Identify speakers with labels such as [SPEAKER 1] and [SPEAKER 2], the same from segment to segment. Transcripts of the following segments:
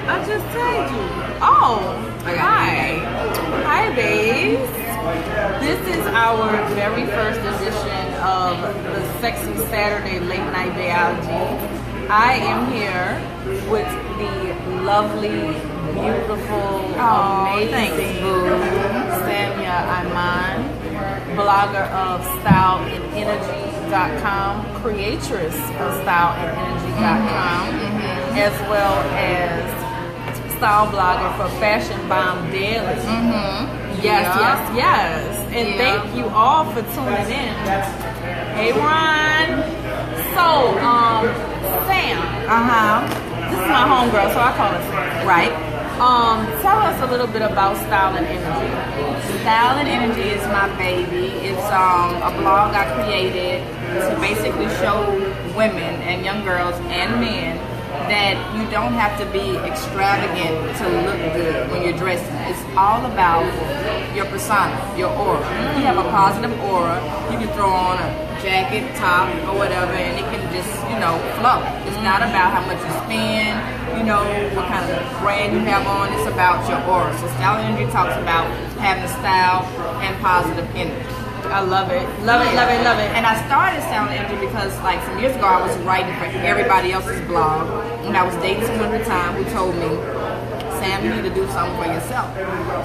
[SPEAKER 1] I just tagged you. Oh, hi. Hi, babes. This is our very first edition of the Sexy Saturday Late Night Biology. I am here with the lovely, beautiful, amazing Samia Iman, blogger of styleandenergy.com, creatress of styleandenergy.com, as well as style blogger for Fashion Bomb Daily. Yes. And thank you all for tuning in. Hey, Ron. So, Sam. This is my homegirl, so I call her Sam.
[SPEAKER 2] Right.
[SPEAKER 1] Tell us a little bit about Style and Energy.
[SPEAKER 2] Style and Energy is my baby. It's a blog I created to basically show women and young girls and men that you don't have to be extravagant to look good when you're dressing. It's all about your persona, your aura. If you have a positive aura, you can throw on a jacket, top, or whatever, and it can just, flow. It's not about how much you spend, what kind of brand you have on. It's about your aura. So Style and Energy talks about having style and positive energy.
[SPEAKER 1] I love it. Love it.
[SPEAKER 2] And I started Style and Energy because, some years ago, I was writing for everybody else's blog, and I was dating someone at the time who told me, Sam, you need to do something for yourself.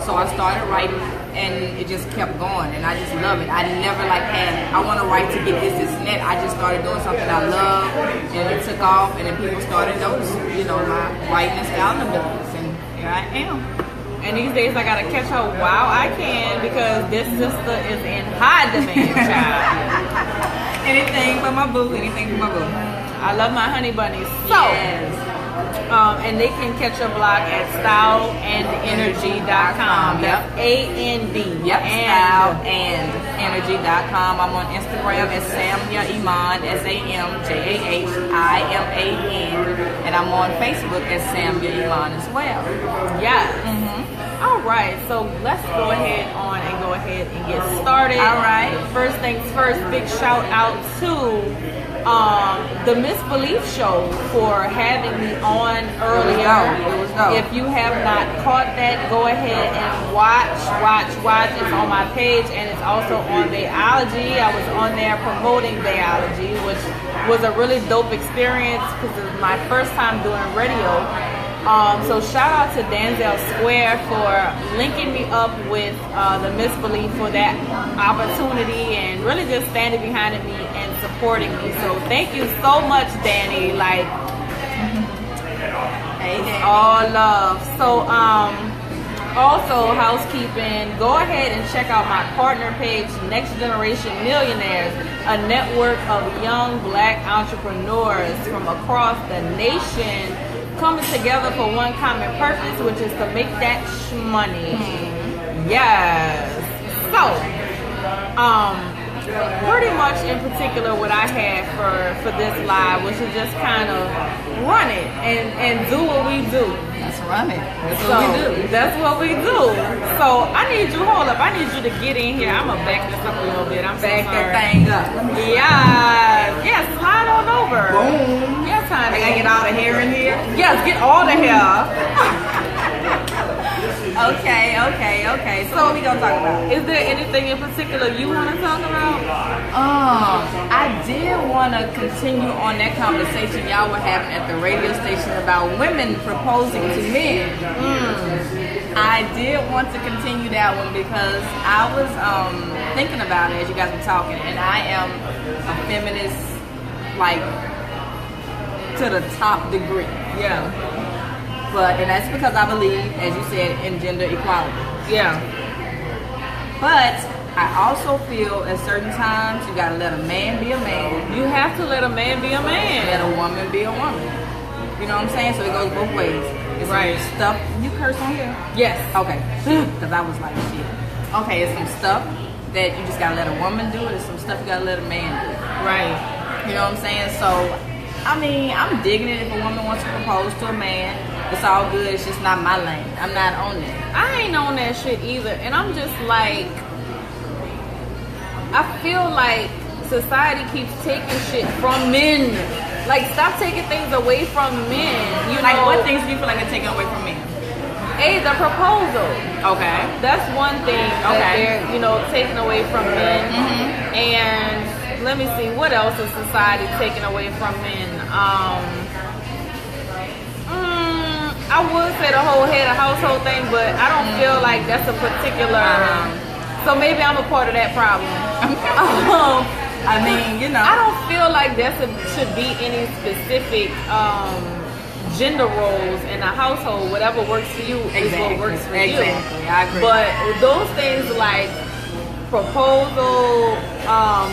[SPEAKER 2] So I started writing, and it just kept going, and I just love it. I never I want to write to get this, and that. I just started doing something I love, and it took off, and then people started noticing, my writing and styling abilities, and here I am.
[SPEAKER 1] And these days I gotta catch her while I can because this sister is in high demand, child.
[SPEAKER 2] Anything for my boo.
[SPEAKER 1] I love my honey bunnies. So,
[SPEAKER 2] yes.
[SPEAKER 1] And they can catch your blog at styleandenergy.com. That's A-N-D.
[SPEAKER 2] Yep, styleandenergy.com. I'm on Instagram as Samia Iman, SAMJAHIMAN. And I'm on Facebook as Samia Iman as well.
[SPEAKER 1] Yes. All right, so let's go ahead and get started.
[SPEAKER 2] All right.
[SPEAKER 1] First things first, big shout out to the Misbelief Show for having me on earlier.
[SPEAKER 2] It was dope.
[SPEAKER 1] If you have not caught that, go ahead and watch. It's on my page and it's also on Biology. I was on there promoting Biology, which was a really dope experience because it was my first time doing radio. So shout out to Danzel Square for linking me up with the Misbelief for that opportunity and really just standing behind me and supporting me. So thank you so much, Danny. It's all love. So also housekeeping, go ahead and check out my partner page, Next Generation Millionaires, a network of young black entrepreneurs from across the nation coming together for one common purpose, which is to make that money. Yes. So, pretty much in particular what I had for this live was to just kind of run it and do what we do.
[SPEAKER 2] Let's run it.
[SPEAKER 1] That's what we do. So I need you to get in here. I'm gonna back this up a little bit.
[SPEAKER 2] Back that thing up.
[SPEAKER 1] Yeah, slide on over.
[SPEAKER 2] Boom.
[SPEAKER 1] Yes, honey.
[SPEAKER 2] I gotta get all the hair in here.
[SPEAKER 1] Yes, get all the hair.
[SPEAKER 2] Okay. So what we gonna talk about?
[SPEAKER 1] Is there anything in particular you want to talk about?
[SPEAKER 2] I did want to continue on that conversation y'all were having at the radio station about women proposing to men. I did want to continue that one because I was thinking about it as you guys were talking, and I am a feminist, to the top degree.
[SPEAKER 1] Yeah.
[SPEAKER 2] And that's because I believe, as you said, in gender equality.
[SPEAKER 1] Yeah.
[SPEAKER 2] But I also feel at certain times you gotta let a man be a man.
[SPEAKER 1] You have to let a man be a man.
[SPEAKER 2] Let a woman be a woman. You know what I'm saying? So it goes both ways. It's
[SPEAKER 1] right.
[SPEAKER 2] Some stuff. You curse on here?
[SPEAKER 1] Yes.
[SPEAKER 2] Okay. Because I was like, shit. Okay, it's some stuff that you just gotta let a woman do. There's some stuff you gotta let a man do.
[SPEAKER 1] Right.
[SPEAKER 2] You know what I'm saying? So, I'm digging it if a woman wants to propose to a man. It's all good. It's just not my lane. I'm not on that.
[SPEAKER 1] I ain't on that shit either. And I'm just I feel like society keeps taking shit from men. Like, stop taking things away from men. You
[SPEAKER 2] Like,
[SPEAKER 1] know,
[SPEAKER 2] what things do you feel like are taken away from men?
[SPEAKER 1] the proposal.
[SPEAKER 2] Okay.
[SPEAKER 1] That's one thing that they're, taking away from men. And let me see, what else is society taking away from men? I would say the whole head of household thing, but I don't feel like that's a particular. So maybe I'm a part of that problem.
[SPEAKER 2] I mean,
[SPEAKER 1] I don't feel like there should be any specific gender roles in a household. Whatever works for you is what works for you.
[SPEAKER 2] Exactly, I agree.
[SPEAKER 1] But those things like proposal,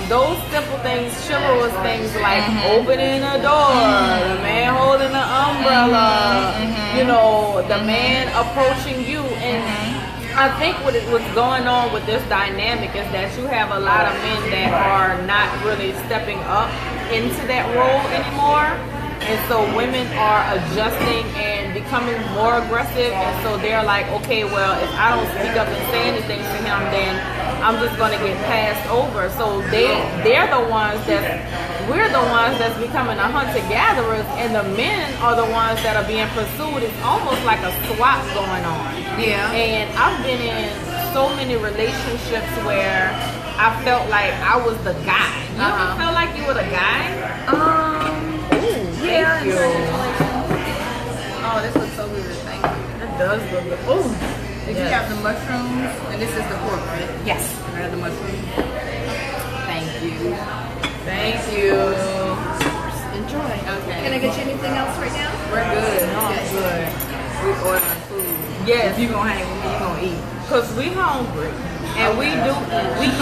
[SPEAKER 1] those simple things, chivalrous things like opening a door, the man holding the umbrella, the man approaching you. And I think what's going on with this dynamic is that you have a lot of men that are not really stepping up into that role anymore. And so women are adjusting and becoming more aggressive, and so they're like, okay, well, if I don't speak up and say anything to him, then I'm just gonna get passed over. So we're the ones that's becoming the hunter-gatherers, and the men are the ones that are being pursued. It's almost like a swap going on.
[SPEAKER 2] Yeah.
[SPEAKER 1] And I've been in so many relationships where I felt like I was the guy. You ever felt like you were the guy?
[SPEAKER 2] Yeah.
[SPEAKER 1] Thank you.
[SPEAKER 2] Oh, this looks so good. Thank you.
[SPEAKER 1] It does look good. Oh.
[SPEAKER 2] Did you have the mushrooms? And this is the pork, right?
[SPEAKER 1] Yes.
[SPEAKER 2] I had the mushrooms. Thank you.
[SPEAKER 1] Thank you.
[SPEAKER 3] Enjoy.
[SPEAKER 2] Okay.
[SPEAKER 3] Can I get you anything else right now?
[SPEAKER 2] We're good.
[SPEAKER 1] No, I'm good.
[SPEAKER 2] We're ordering food.
[SPEAKER 1] Yes.
[SPEAKER 2] If you gonna hang with me, you gonna eat.
[SPEAKER 1] Because we hungry. And we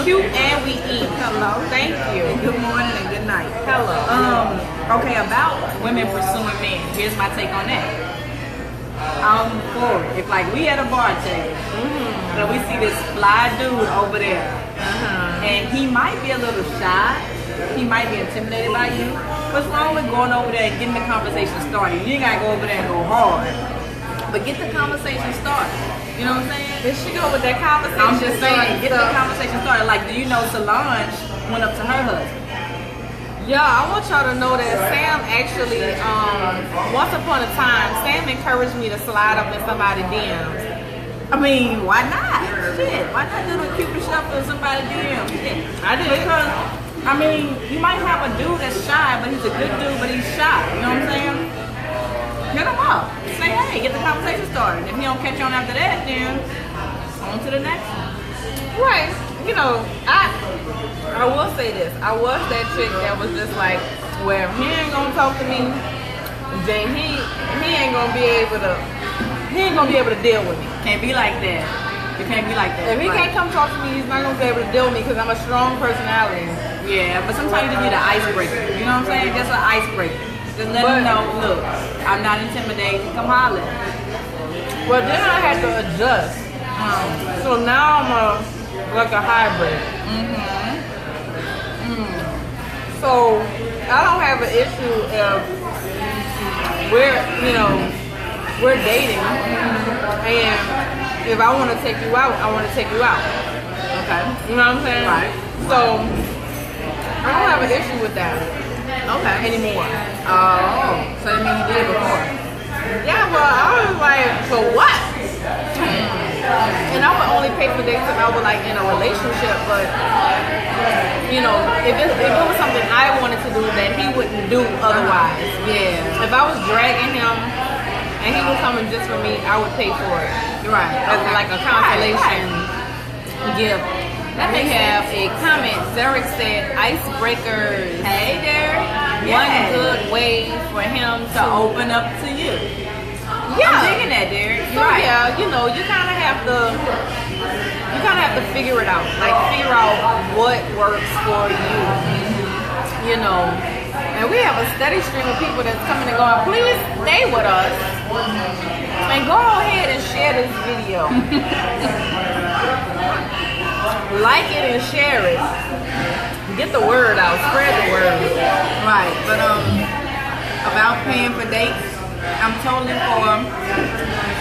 [SPEAKER 1] cute and we eat.
[SPEAKER 2] Hello.
[SPEAKER 1] Thank you.
[SPEAKER 2] And good morning and good night.
[SPEAKER 1] Hello.
[SPEAKER 2] Okay, about women pursuing men. Here's my take on that. I'm for it. If like we at a bar table and we see this fly dude over there, and he might be a little shy, he might be intimidated by you. What's wrong with going over there and getting the conversation started? You ain't gotta go over there and go hard, but get the conversation started. You know what I'm saying?
[SPEAKER 1] Did she go with that conversation?
[SPEAKER 2] I'm just saying, get the conversation started. Like, do you know Solange went up to her husband?
[SPEAKER 1] Yeah, I want y'all to know that Sam actually, once upon a time, Sam encouraged me to slide up in somebody's DMs.
[SPEAKER 2] I mean, why not? Shit, why not do the Cupid shuffle in somebody's DMs? Shit.
[SPEAKER 1] I did.
[SPEAKER 2] Because, I mean, you might have a dude that's shy, but he's a good dude, but he's shy. You know what I'm saying? Hit him up. Say, hey, get the conversation started. If he don't catch on after that, then on to the next one.
[SPEAKER 1] Right. I will say this. I was that chick that was just like, well, if he ain't gonna talk to me, then he ain't gonna be able to deal with me.
[SPEAKER 2] Can't be like that. You can't be like that.
[SPEAKER 1] If he can't come talk to me, he's not gonna be able to deal with me because I'm a strong personality.
[SPEAKER 2] Yeah, but sometimes you just need an icebreaker. You know what I'm saying? Just an icebreaker. Just let him know, look, I'm not intimidated. Come holler.
[SPEAKER 1] Well, then I had to adjust. So now I'm like a hybrid. So I don't have an issue if we're dating, and if I want to take you out, I want to take you out.
[SPEAKER 2] Okay.
[SPEAKER 1] You know what I'm saying?
[SPEAKER 2] Right.
[SPEAKER 1] So I don't have an issue with that.
[SPEAKER 2] Okay.
[SPEAKER 1] Anymore.
[SPEAKER 2] Oh, so that means you did it before.
[SPEAKER 1] Yeah, but I was like, for what? And I would only pay for dates if I was like in a relationship, but if it was something I wanted to do that he wouldn't do otherwise.
[SPEAKER 2] Yeah.
[SPEAKER 1] If I was dragging him and he was coming just for me, I would pay for it.
[SPEAKER 2] Right.
[SPEAKER 1] As like a consolation gift.
[SPEAKER 2] That
[SPEAKER 1] We
[SPEAKER 2] makes
[SPEAKER 1] have
[SPEAKER 2] sense.
[SPEAKER 1] a comment. Derek said, icebreakers.
[SPEAKER 2] Hey there.
[SPEAKER 1] One good way for him
[SPEAKER 2] To open up to you.
[SPEAKER 1] Yeah.
[SPEAKER 2] I'm digging that, Derek.
[SPEAKER 1] So
[SPEAKER 2] You're right.
[SPEAKER 1] yeah, you kind of have to figure it out. Like figure out what works for you. And we have a steady stream of people that's coming and going. Please stay with us and go ahead and share this video. Like it and share it. Get the word out. Spread the word.
[SPEAKER 2] Right. But about paying for dates, I'm totally for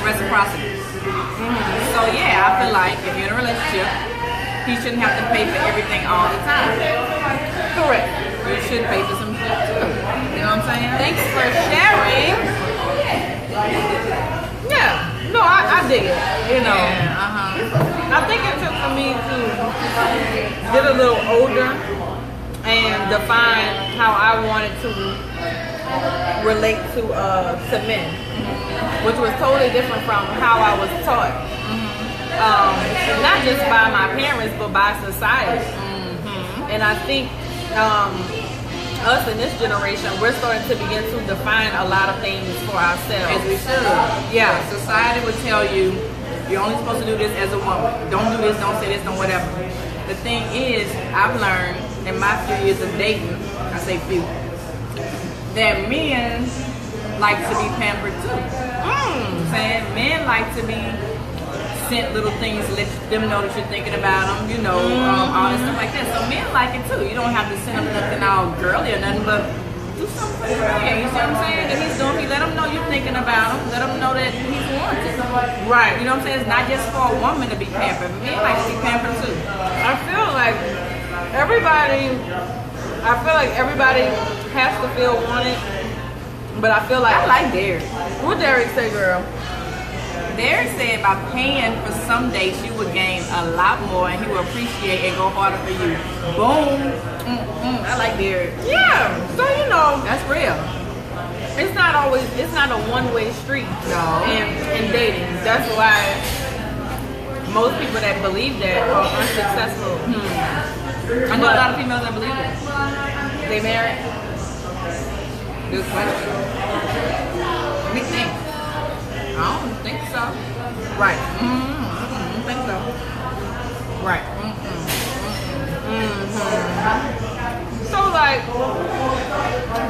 [SPEAKER 2] reciprocity. So yeah, I feel like if you're in a relationship, he shouldn't have to pay for everything all the time.
[SPEAKER 1] Correct.
[SPEAKER 2] You should pay for some relationship too. You know what I'm saying?
[SPEAKER 1] Thanks for sharing. Yeah. No, I dig it. You know.
[SPEAKER 2] Yeah,
[SPEAKER 1] I think it took for me to get a little older and define how I wanted to relate to men, which was totally different from how I was taught. Not just by my parents, but by society. And I think us in this generation, we're starting to begin to define a lot of things for ourselves.
[SPEAKER 2] As we should.
[SPEAKER 1] Yeah.
[SPEAKER 2] Society would tell you, you're only supposed to do this as a woman. Don't do this, don't say this, don't whatever. The thing is, I've learned in my few years of dating, I say few, that men like to be pampered too. Saying men like to be sent little things, let them know that you're thinking about them, you know, all that stuff like that. So men like it too. You don't have to send them nothing all girly or nothing, but do something for the man. You see what I'm saying? That he's doing. Let him know you're thinking about him. Let him know that he's wanted.
[SPEAKER 1] Right.
[SPEAKER 2] You know what I'm saying? It's not just for a woman to be pampered. Men like to be pampered too.
[SPEAKER 1] I feel like everybody has to feel wanted, but I feel like
[SPEAKER 2] I like Derek.
[SPEAKER 1] What Derek say, girl?
[SPEAKER 2] Derek said by paying for some dates, you would gain a lot more and he will appreciate and go harder for you. Boom. I like Derek.
[SPEAKER 1] Yeah. So, you know,
[SPEAKER 2] That's real.
[SPEAKER 1] it's not a one-way street.
[SPEAKER 2] No.
[SPEAKER 1] In dating. That's why most people that believe that are unsuccessful.
[SPEAKER 2] I know a lot of females that believe it.
[SPEAKER 1] They married.
[SPEAKER 2] Good question. Let me think. I don't think so.
[SPEAKER 1] Right.
[SPEAKER 2] I don't think so.
[SPEAKER 1] Right. So like,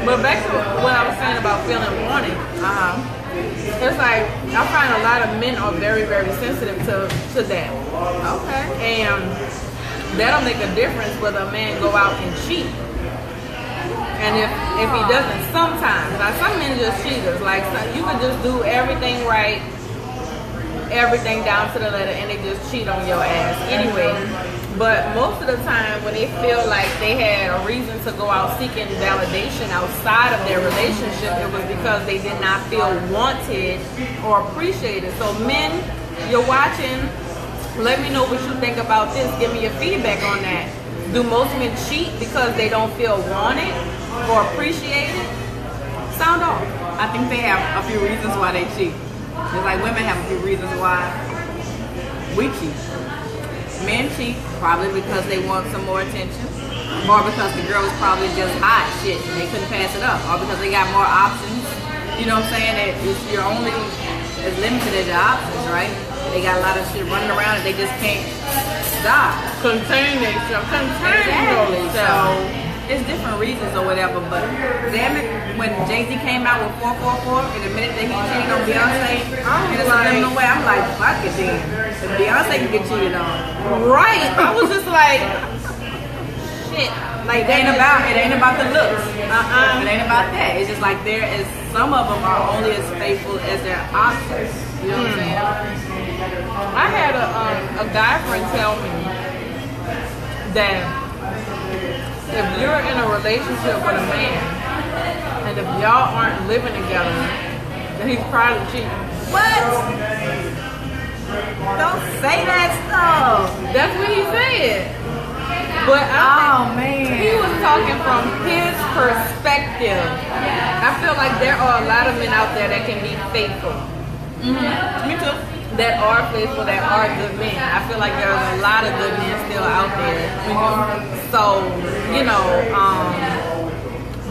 [SPEAKER 1] but back to what I was saying about feeling wanted. It's like I find a lot of men are very, very sensitive to that.
[SPEAKER 2] Okay.
[SPEAKER 1] And that'll make a difference whether a man go out and cheat. And if he doesn't, sometimes, like some men just cheaters. Like you could just do everything right, everything down to the letter, and they just cheat on your ass anyway. But most of the time, when they feel like they had a reason to go out seeking validation outside of their relationship, it was because they did not feel wanted or appreciated. So men, you're watching. Let me know what you think about this. Give me your feedback on that. Do most men cheat because they don't feel wanted or appreciated? Sound off.
[SPEAKER 2] I think they have a few reasons why they cheat. Just like women have a few reasons why we cheat. Men cheat probably because they want some more attention, or because the girl is probably just hot shit and they couldn't pass it up, or because they got more options. You know what I'm saying? That you're only as limited as your options, right? They got a lot of shit running around and they just can't stop.
[SPEAKER 1] Contain themselves.
[SPEAKER 2] Exactly. So it's different reasons or whatever, but damn it, when Jay-Z came out with 444 and the minute that he cheated on Beyonce, and it's like, no way, I'm like, fuck it then. If Beyonce can get cheated on.
[SPEAKER 1] Right. I was just like, shit. Like
[SPEAKER 2] It ain't about the looks.
[SPEAKER 1] Uh-uh.
[SPEAKER 2] It ain't about that. It's just like some of them are only as faithful as their options. You know what I'm saying?
[SPEAKER 1] I had a guy friend tell me that if you're in a relationship with a man and if y'all aren't living together, then he's probably cheating.
[SPEAKER 2] What? Don't say that stuff.
[SPEAKER 1] That's what he said. But he was talking from his perspective. I feel like there are a lot of men out there that can be faithful.
[SPEAKER 2] Me too.
[SPEAKER 1] That are faithful, that are good men. I feel like there's a lot of good men still out there. So, you know,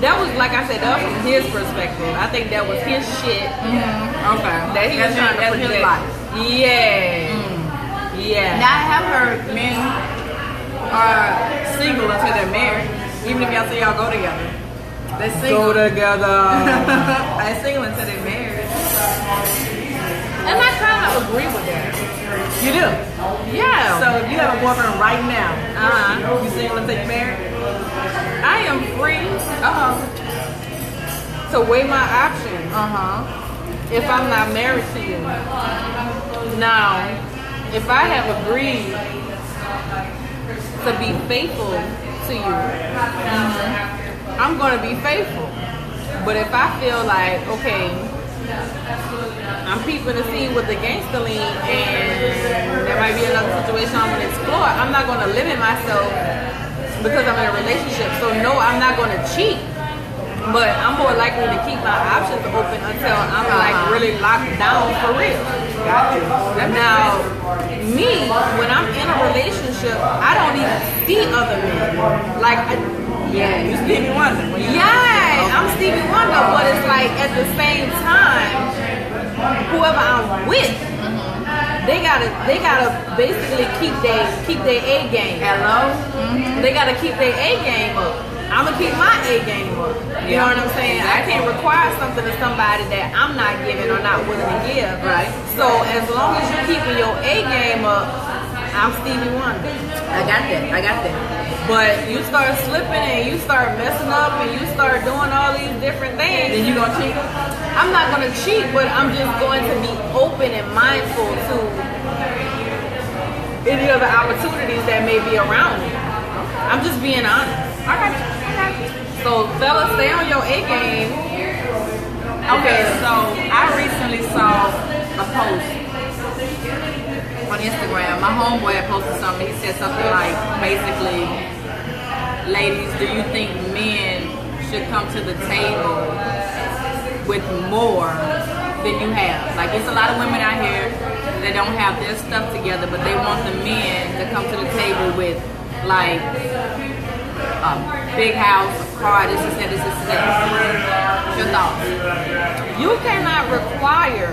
[SPEAKER 1] that was, like I said, that was from his perspective. I think that was his shit.
[SPEAKER 2] Okay.
[SPEAKER 1] That he was trying to
[SPEAKER 2] his
[SPEAKER 1] project.
[SPEAKER 2] life.
[SPEAKER 1] Yeah. Yeah.
[SPEAKER 2] Now I have heard men are single until they're married. Even if y'all say y'all go together. They're single.
[SPEAKER 1] Go together.
[SPEAKER 2] They're single until they're married.
[SPEAKER 1] And I kind of agree with that.
[SPEAKER 2] You do?
[SPEAKER 1] Yeah.
[SPEAKER 2] So if you have a boyfriend right now, you single until you're married?
[SPEAKER 1] I am free to weigh my options if I'm not married to you. Now, if I have agreed to be faithful to you, I'm gonna be faithful. But if I feel like, okay, I'm peeping to see what the gangster lean and there might be another situation I'm gonna explore, I'm not gonna limit myself because I'm in a relationship. So no, I'm not gonna cheat. But I'm more likely to keep my options open until I'm like really locked down for real.
[SPEAKER 2] Got you.
[SPEAKER 1] Now, me, when I'm in a relationship, I don't even see other men. Like,
[SPEAKER 2] Yeah, you Stevie Wonder.
[SPEAKER 1] yeah, I'm Stevie Wonder, but it's like at the same time, whoever I'm with, they gotta basically keep their A game.
[SPEAKER 2] Hello?
[SPEAKER 1] They gotta keep their A game up. I'm gonna keep my A game up. You know what I'm saying? I can't require something to somebody that I'm not giving or not willing to give.
[SPEAKER 2] Right.
[SPEAKER 1] So as long as you're keeping your A game up, I'm Stevie Wonder.
[SPEAKER 2] I got that.
[SPEAKER 1] But you start slipping and you start messing up and you start doing all these different things.
[SPEAKER 2] Then you gonna cheat?
[SPEAKER 1] I'm not gonna cheat, but I'm just going to be open and mindful to any other opportunities that may be around me. I'm just being honest.
[SPEAKER 2] I got you.
[SPEAKER 1] So fellas, stay on your A game.
[SPEAKER 2] Okay, so I recently saw a post on Instagram. My homeboy had posted something. He said something like, basically, ladies, do you think men should come to the table with more than you have? Like, it's a lot of women out here that don't have their stuff together, but they want the men to come to the table with, like, a big house, a car, this is that. What's your thoughts?
[SPEAKER 1] You cannot require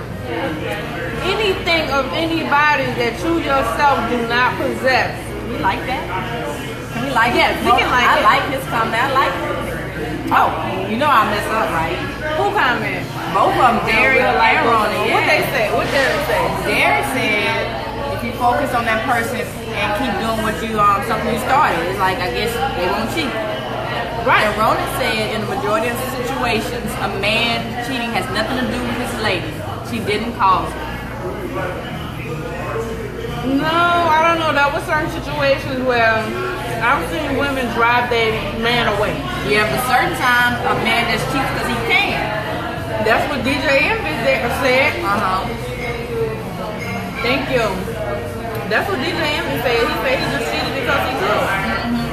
[SPEAKER 1] anything of anybody that you yourself do not possess.
[SPEAKER 2] We like that? Can we like
[SPEAKER 1] Yes,
[SPEAKER 2] it?
[SPEAKER 1] we can like
[SPEAKER 2] I
[SPEAKER 1] it.
[SPEAKER 2] like his comment. I like it. Oh, you know I mess up, right?
[SPEAKER 1] Who comment?
[SPEAKER 2] Both of them, Derek and Aaron. Yeah.
[SPEAKER 1] What they say? What Derek say?
[SPEAKER 2] Derek said, if you focus on that person and keep doing what you something you started, it's like, I guess they won't cheat.
[SPEAKER 1] Right.
[SPEAKER 2] And Ronan said, in the majority of situations, a man cheating has nothing to do with his lady. She didn't cause it.
[SPEAKER 1] No, I don't know. There were certain situations where I've seen women drive their man away.
[SPEAKER 2] Yeah, but certain times, a man just cheats because he can.
[SPEAKER 1] That's what DJ Envy said. Thank you. That's what DJ Envy said. He said he just cheated because he could.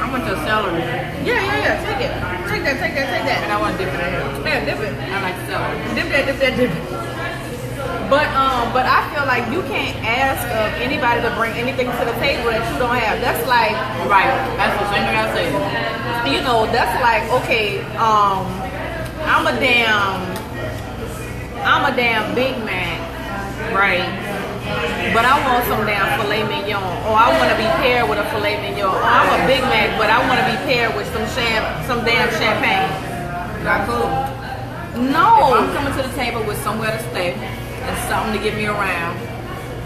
[SPEAKER 2] I want your celery.
[SPEAKER 1] Yeah. Take it. Take that.
[SPEAKER 2] And I want to dip it in here.
[SPEAKER 1] Yeah, dip it.
[SPEAKER 2] I like celery.
[SPEAKER 1] Dip it. But I feel like you can't ask of anybody to bring anything to the table that you don't have. That's like,
[SPEAKER 2] Right. That's the same thing I said.
[SPEAKER 1] you know, that's like, okay, I'm a damn Big Mac, right? But I want some damn filet mignon, or I want to be paired with a filet mignon. Or I'm a Big Mac, but I want to be paired with some damn champagne.
[SPEAKER 2] Not cool.
[SPEAKER 1] No.
[SPEAKER 2] If I'm coming to the table with somewhere to stay and something to get me around,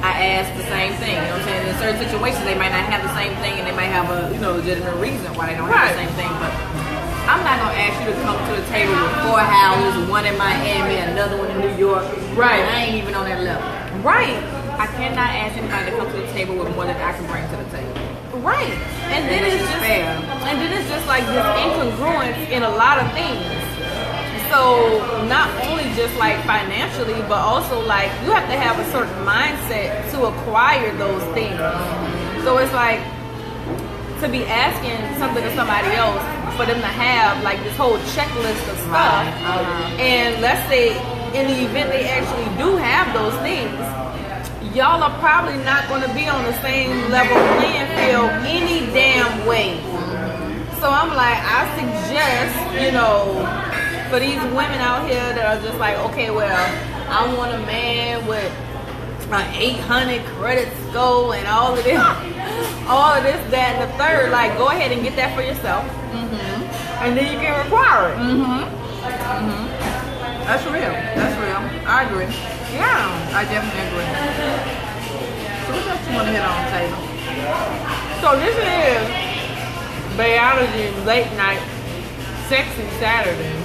[SPEAKER 2] I ask the same thing. You know what I'm saying? In certain situations, they might not have the same thing, and they might have a legitimate reason why they don't have the same thing. But I'm not gonna ask you to come to the table with 4 houses, one in Miami, another one in New York.
[SPEAKER 1] Right.
[SPEAKER 2] I ain't even on that level.
[SPEAKER 1] Right.
[SPEAKER 2] I cannot ask anybody to come to the table with more than I can bring to the table.
[SPEAKER 1] Right. And then
[SPEAKER 2] That's
[SPEAKER 1] it's just
[SPEAKER 2] fair.
[SPEAKER 1] and then it's just like this incongruence in a lot of things. So not only just like financially, but also like you have to have a certain mindset to acquire those things. So it's like to be asking something to somebody else for them to have like this whole checklist of stuff. And let's say in the event they actually do have those things, y'all are probably not going to be on the same level playing field any damn way. So I'm like, I suggest, for these women out here that are just like, okay, well, I want a man with an 800 credit score and all of this, that, and the third. Like, go ahead and get that for yourself, and then you can require it.
[SPEAKER 2] That's real. I agree.
[SPEAKER 1] Yeah.
[SPEAKER 2] I definitely agree. So what else you want to hit on, Taylor?
[SPEAKER 1] So this is Biology Late Night Sexy Saturday.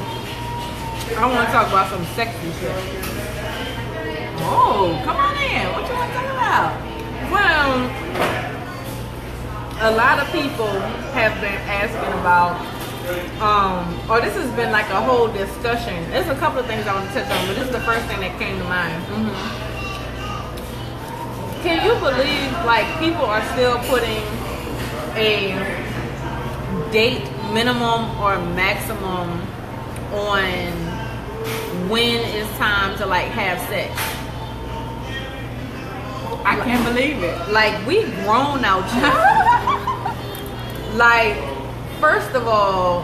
[SPEAKER 1] I want to talk about some sexy shit.
[SPEAKER 2] Oh, come on in. What you want to talk about?
[SPEAKER 1] Well, a lot of people have been asking about or this has been like a whole discussion. There's a couple of things I want to touch on, but this is the first thing that came to mind. Can you believe like people are still putting a date minimum or maximum on when it's time to like have sex?
[SPEAKER 2] I can't believe it.
[SPEAKER 1] Like we grown out here. Like, first of all,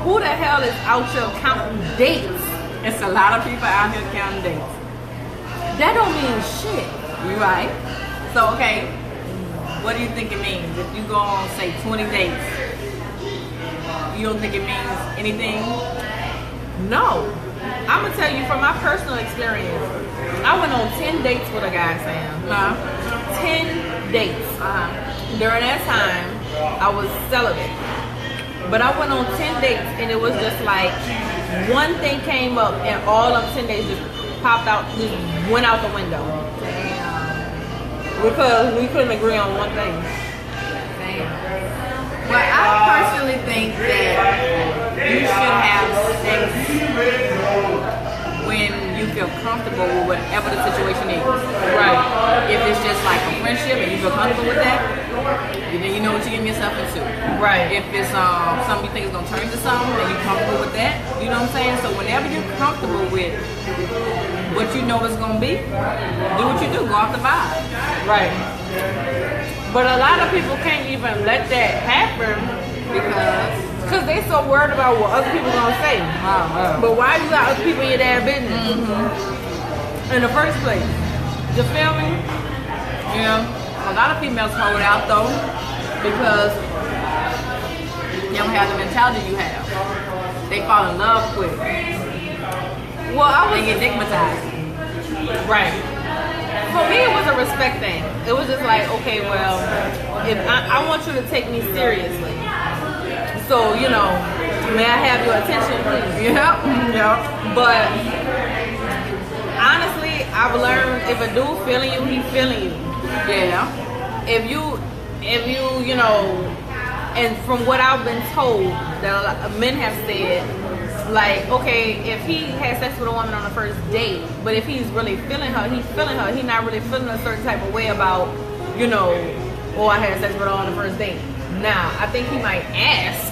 [SPEAKER 1] who the hell is out here counting dates?
[SPEAKER 2] It's a lot of people out here counting dates.
[SPEAKER 1] That don't mean shit.
[SPEAKER 2] You right? So, okay, what do you think it means? If you go on, say, 20 dates, you don't think it means anything?
[SPEAKER 1] No. I'm going to tell you from my personal experience, I went on 10 dates with a guy, Sam. 10 dates. During that time, I was celibate. But I went on 10 dates and it was just like one thing came up and all of 10 days just popped out, just went out the window. Because we couldn't agree on one thing.
[SPEAKER 2] Well, I personally think that you should have sex when you feel comfortable with whatever the situation is.
[SPEAKER 1] Right.
[SPEAKER 2] If it's just like a friendship and you feel comfortable with that, then you know what you're getting yourself into.
[SPEAKER 1] Right.
[SPEAKER 2] If it's something you think is going to turn into something and you're comfortable with that, you know what I'm saying? So whenever you're comfortable with what you know it's going to be, do what you do. Go off the vibe.
[SPEAKER 1] Right. But a lot of people can't even let that happen because they so worried about what other people gonna say. But why you got other people in your damn business in the first place? You feel me?
[SPEAKER 2] Yeah. A lot of females hold out though because they don't have the mentality you have. They fall in love quick.
[SPEAKER 1] Well,
[SPEAKER 2] They get stigmatized.
[SPEAKER 1] right. For me, it was a respect thing. It was just like, okay, well, if I want you to take me seriously. So, you know, may I have your attention, please?
[SPEAKER 2] Yeah.
[SPEAKER 1] But honestly, I've learned if a dude feeling you, he feeling you.
[SPEAKER 2] Yeah.
[SPEAKER 1] If you know, and from what I've been told that a lot of men have said, like, okay, if he has sex with a woman on the first date, but if he's really feeling her, he's feeling her. He's not really feeling a certain type of way about, you know, oh, I had sex with her on the first date. Now, I think he might ask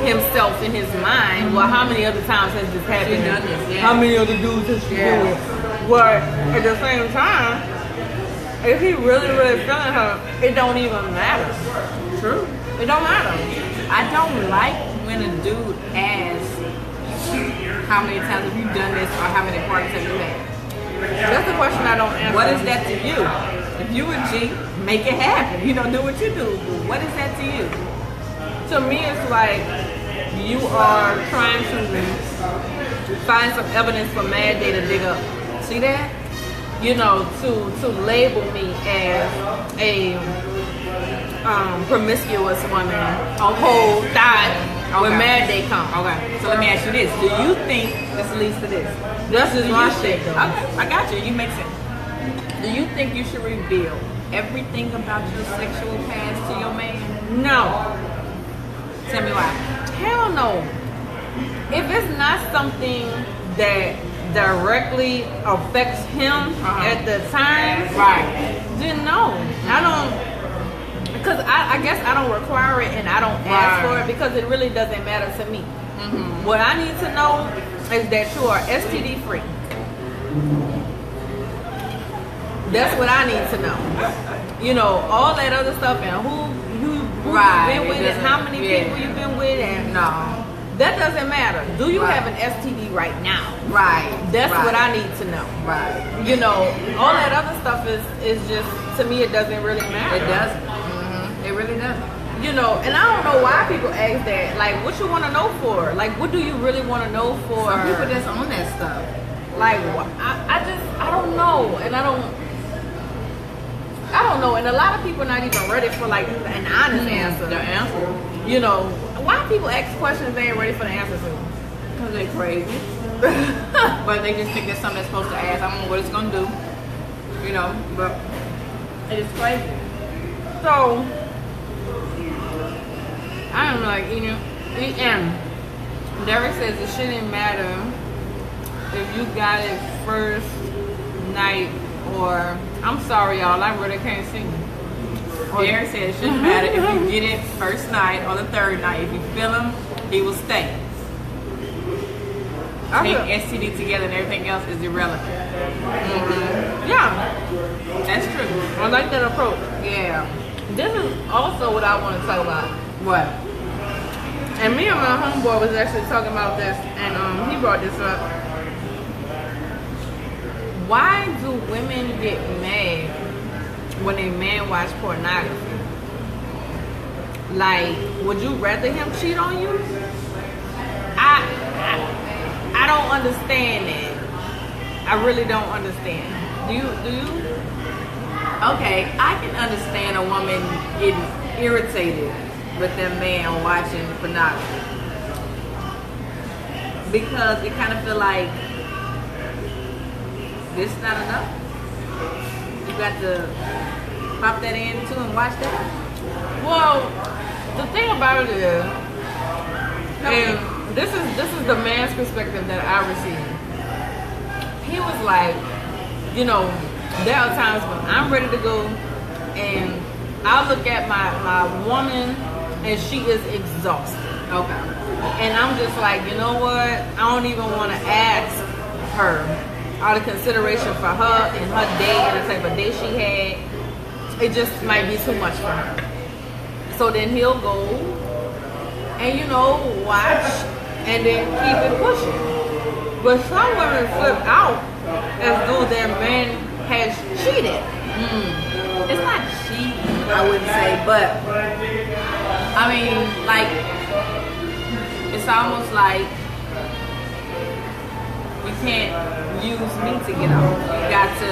[SPEAKER 1] himself in his mind, well, how many other times has this happened?
[SPEAKER 2] Done this, yeah.
[SPEAKER 1] How many other dudes has she been with? But at the same time, if he really feeling her, it don't even matter.
[SPEAKER 2] True.
[SPEAKER 1] It don't matter.
[SPEAKER 2] I don't like when a dude asks how many times have you done this or how many parties have you had.
[SPEAKER 1] That's the question I don't answer.
[SPEAKER 2] What is that to you? If you a G, make it happen. You know, do what you do. But what is that to you?
[SPEAKER 1] To me, it's like you are trying to find some evidence for Mad Day to dig up. See that? You know, to label me as a promiscuous woman, a whole thot when Mad Day comes.
[SPEAKER 2] Okay. So let me ask you this: do you think this leads to this?
[SPEAKER 1] That's just my shit, though.
[SPEAKER 2] Okay, I got you. You make sense. Do you think you should reveal everything about your sexual past to your man?
[SPEAKER 1] No.
[SPEAKER 2] Tell me why.
[SPEAKER 1] Hell no. If it's not something that directly affects him at the time,
[SPEAKER 2] Right.
[SPEAKER 1] then no. I don't, because I guess I don't require it and I don't ask for it because it really doesn't matter to me. What I need to know is that you are STD free. That's what I need to know. You know, all that other stuff and who you've been with and how many people you've been with and
[SPEAKER 2] No.
[SPEAKER 1] that doesn't matter. Do you have an STD right now?
[SPEAKER 2] Right.
[SPEAKER 1] That's what I need to know.
[SPEAKER 2] Right.
[SPEAKER 1] You know, all that other stuff is just, to me, it doesn't really matter.
[SPEAKER 2] It doesn't. It really doesn't.
[SPEAKER 1] You know, and I don't know why people ask that. Like, what you want to know for? Like, what do you really want to know for?
[SPEAKER 2] Some people that's on that stuff.
[SPEAKER 1] Like, I don't know. And I don't know. And a lot of people are not even ready for, like, an honest answer.
[SPEAKER 2] The answer.
[SPEAKER 1] You know, why people ask questions they ain't ready for the answer to?
[SPEAKER 2] Because they're crazy. But they just think that's something they're supposed to ask. I don't know what it's going to do. You know, but it is crazy.
[SPEAKER 1] So, I am like, Derek says it shouldn't matter if you got it first night or I'm sorry y'all, I really can't sing.
[SPEAKER 2] Derek said it shouldn't matter if you get it first night or the third night. If you feel him, he will stay. Take STD together and everything else is irrelevant.
[SPEAKER 1] Yeah,
[SPEAKER 2] That's true.
[SPEAKER 1] I like that approach.
[SPEAKER 2] Yeah.
[SPEAKER 1] This is also what I want to talk about.
[SPEAKER 2] What?
[SPEAKER 1] And me and my homeboy was actually talking about this, and he brought this up. Why do women get mad when a man watch pornography? Like, would you rather him cheat on you? I don't understand it. I really don't understand. Do you?
[SPEAKER 2] Okay, I can understand a woman getting irritated with their man watching pornography. Because it kind of feel like this is not enough. You got to pop that in too and watch that.
[SPEAKER 1] Well, the thing about it is, and this is the man's perspective that I received. He was like, you know, there are times when I'm ready to go and I look at my woman and she is exhausted.
[SPEAKER 2] Okay.
[SPEAKER 1] And I'm just like, you know what? I don't even want to ask her out of consideration for her and her day and the type of day she had. It just might be too much for her. So then he'll go and, you know, watch and then keep it pushing. But some women flip out as though their man has cheated.
[SPEAKER 2] It's not cheating, I wouldn't say, but I mean, like, it's almost like you can't use me to get off. You got to.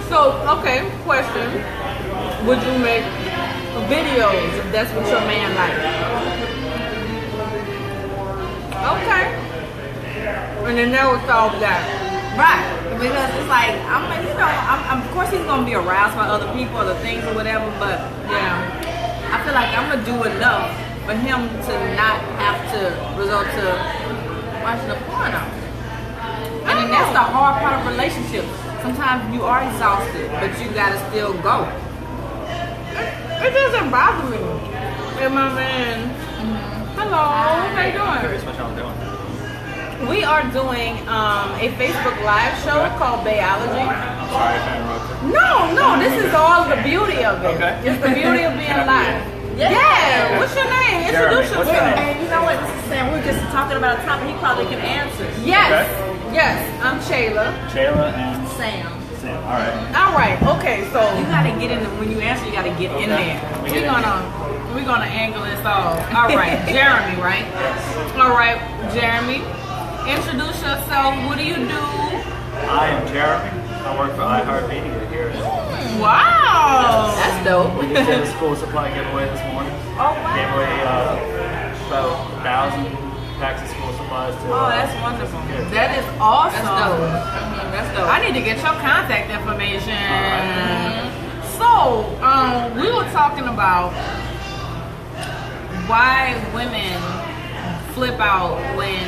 [SPEAKER 1] So, okay, question. Would you make videos if that's what your man likes? Okay. And then that would solve that.
[SPEAKER 2] Right, because it's like I'm, of course he's gonna be aroused by other people, other things or whatever. But
[SPEAKER 1] Yeah.
[SPEAKER 2] I feel like I'm gonna do enough for him to not have to resort to watching the porno. And then that's the hard part of relationships. Sometimes you are exhausted, but you gotta still go.
[SPEAKER 1] It doesn't bother me. And my man, hello, how you doing?
[SPEAKER 4] Curious what y'all doing.
[SPEAKER 1] We are doing a Facebook Live show called Bayology.
[SPEAKER 4] I'm sorry if I interrupted.
[SPEAKER 1] No, this is all the beauty of it.
[SPEAKER 4] Okay.
[SPEAKER 1] It's the beauty of being live. Yeah. What's your name?
[SPEAKER 4] Jeremy.
[SPEAKER 1] Introduce
[SPEAKER 4] What's your
[SPEAKER 1] yourself.
[SPEAKER 4] name?
[SPEAKER 2] And you know what? This is Sam. We're just talking about a topic he probably can answer.
[SPEAKER 1] Yes.
[SPEAKER 4] Okay.
[SPEAKER 1] Yes. I'm Shayla.
[SPEAKER 4] Shayla and
[SPEAKER 2] Sam.
[SPEAKER 4] Sam. All right.
[SPEAKER 1] All right. Okay. So
[SPEAKER 2] You gotta get in the, when you answer, you gotta get in there.
[SPEAKER 1] we're gonna angle this off. All right. Jeremy, right? All right, Jeremy. Introduce yourself. What do you do?
[SPEAKER 4] I am Jeremy. I work for iHeartMedia here.
[SPEAKER 1] Wow.
[SPEAKER 2] That's dope.
[SPEAKER 4] We just did a school supply giveaway this morning.
[SPEAKER 2] Oh, wow.
[SPEAKER 4] Gave away about 1,000 packs of school supplies to.
[SPEAKER 2] Oh, that's wonderful.
[SPEAKER 4] kids.
[SPEAKER 1] That is awesome.
[SPEAKER 2] That's dope. That's dope.
[SPEAKER 1] I need to get your contact information. So, we were talking about why women flip out when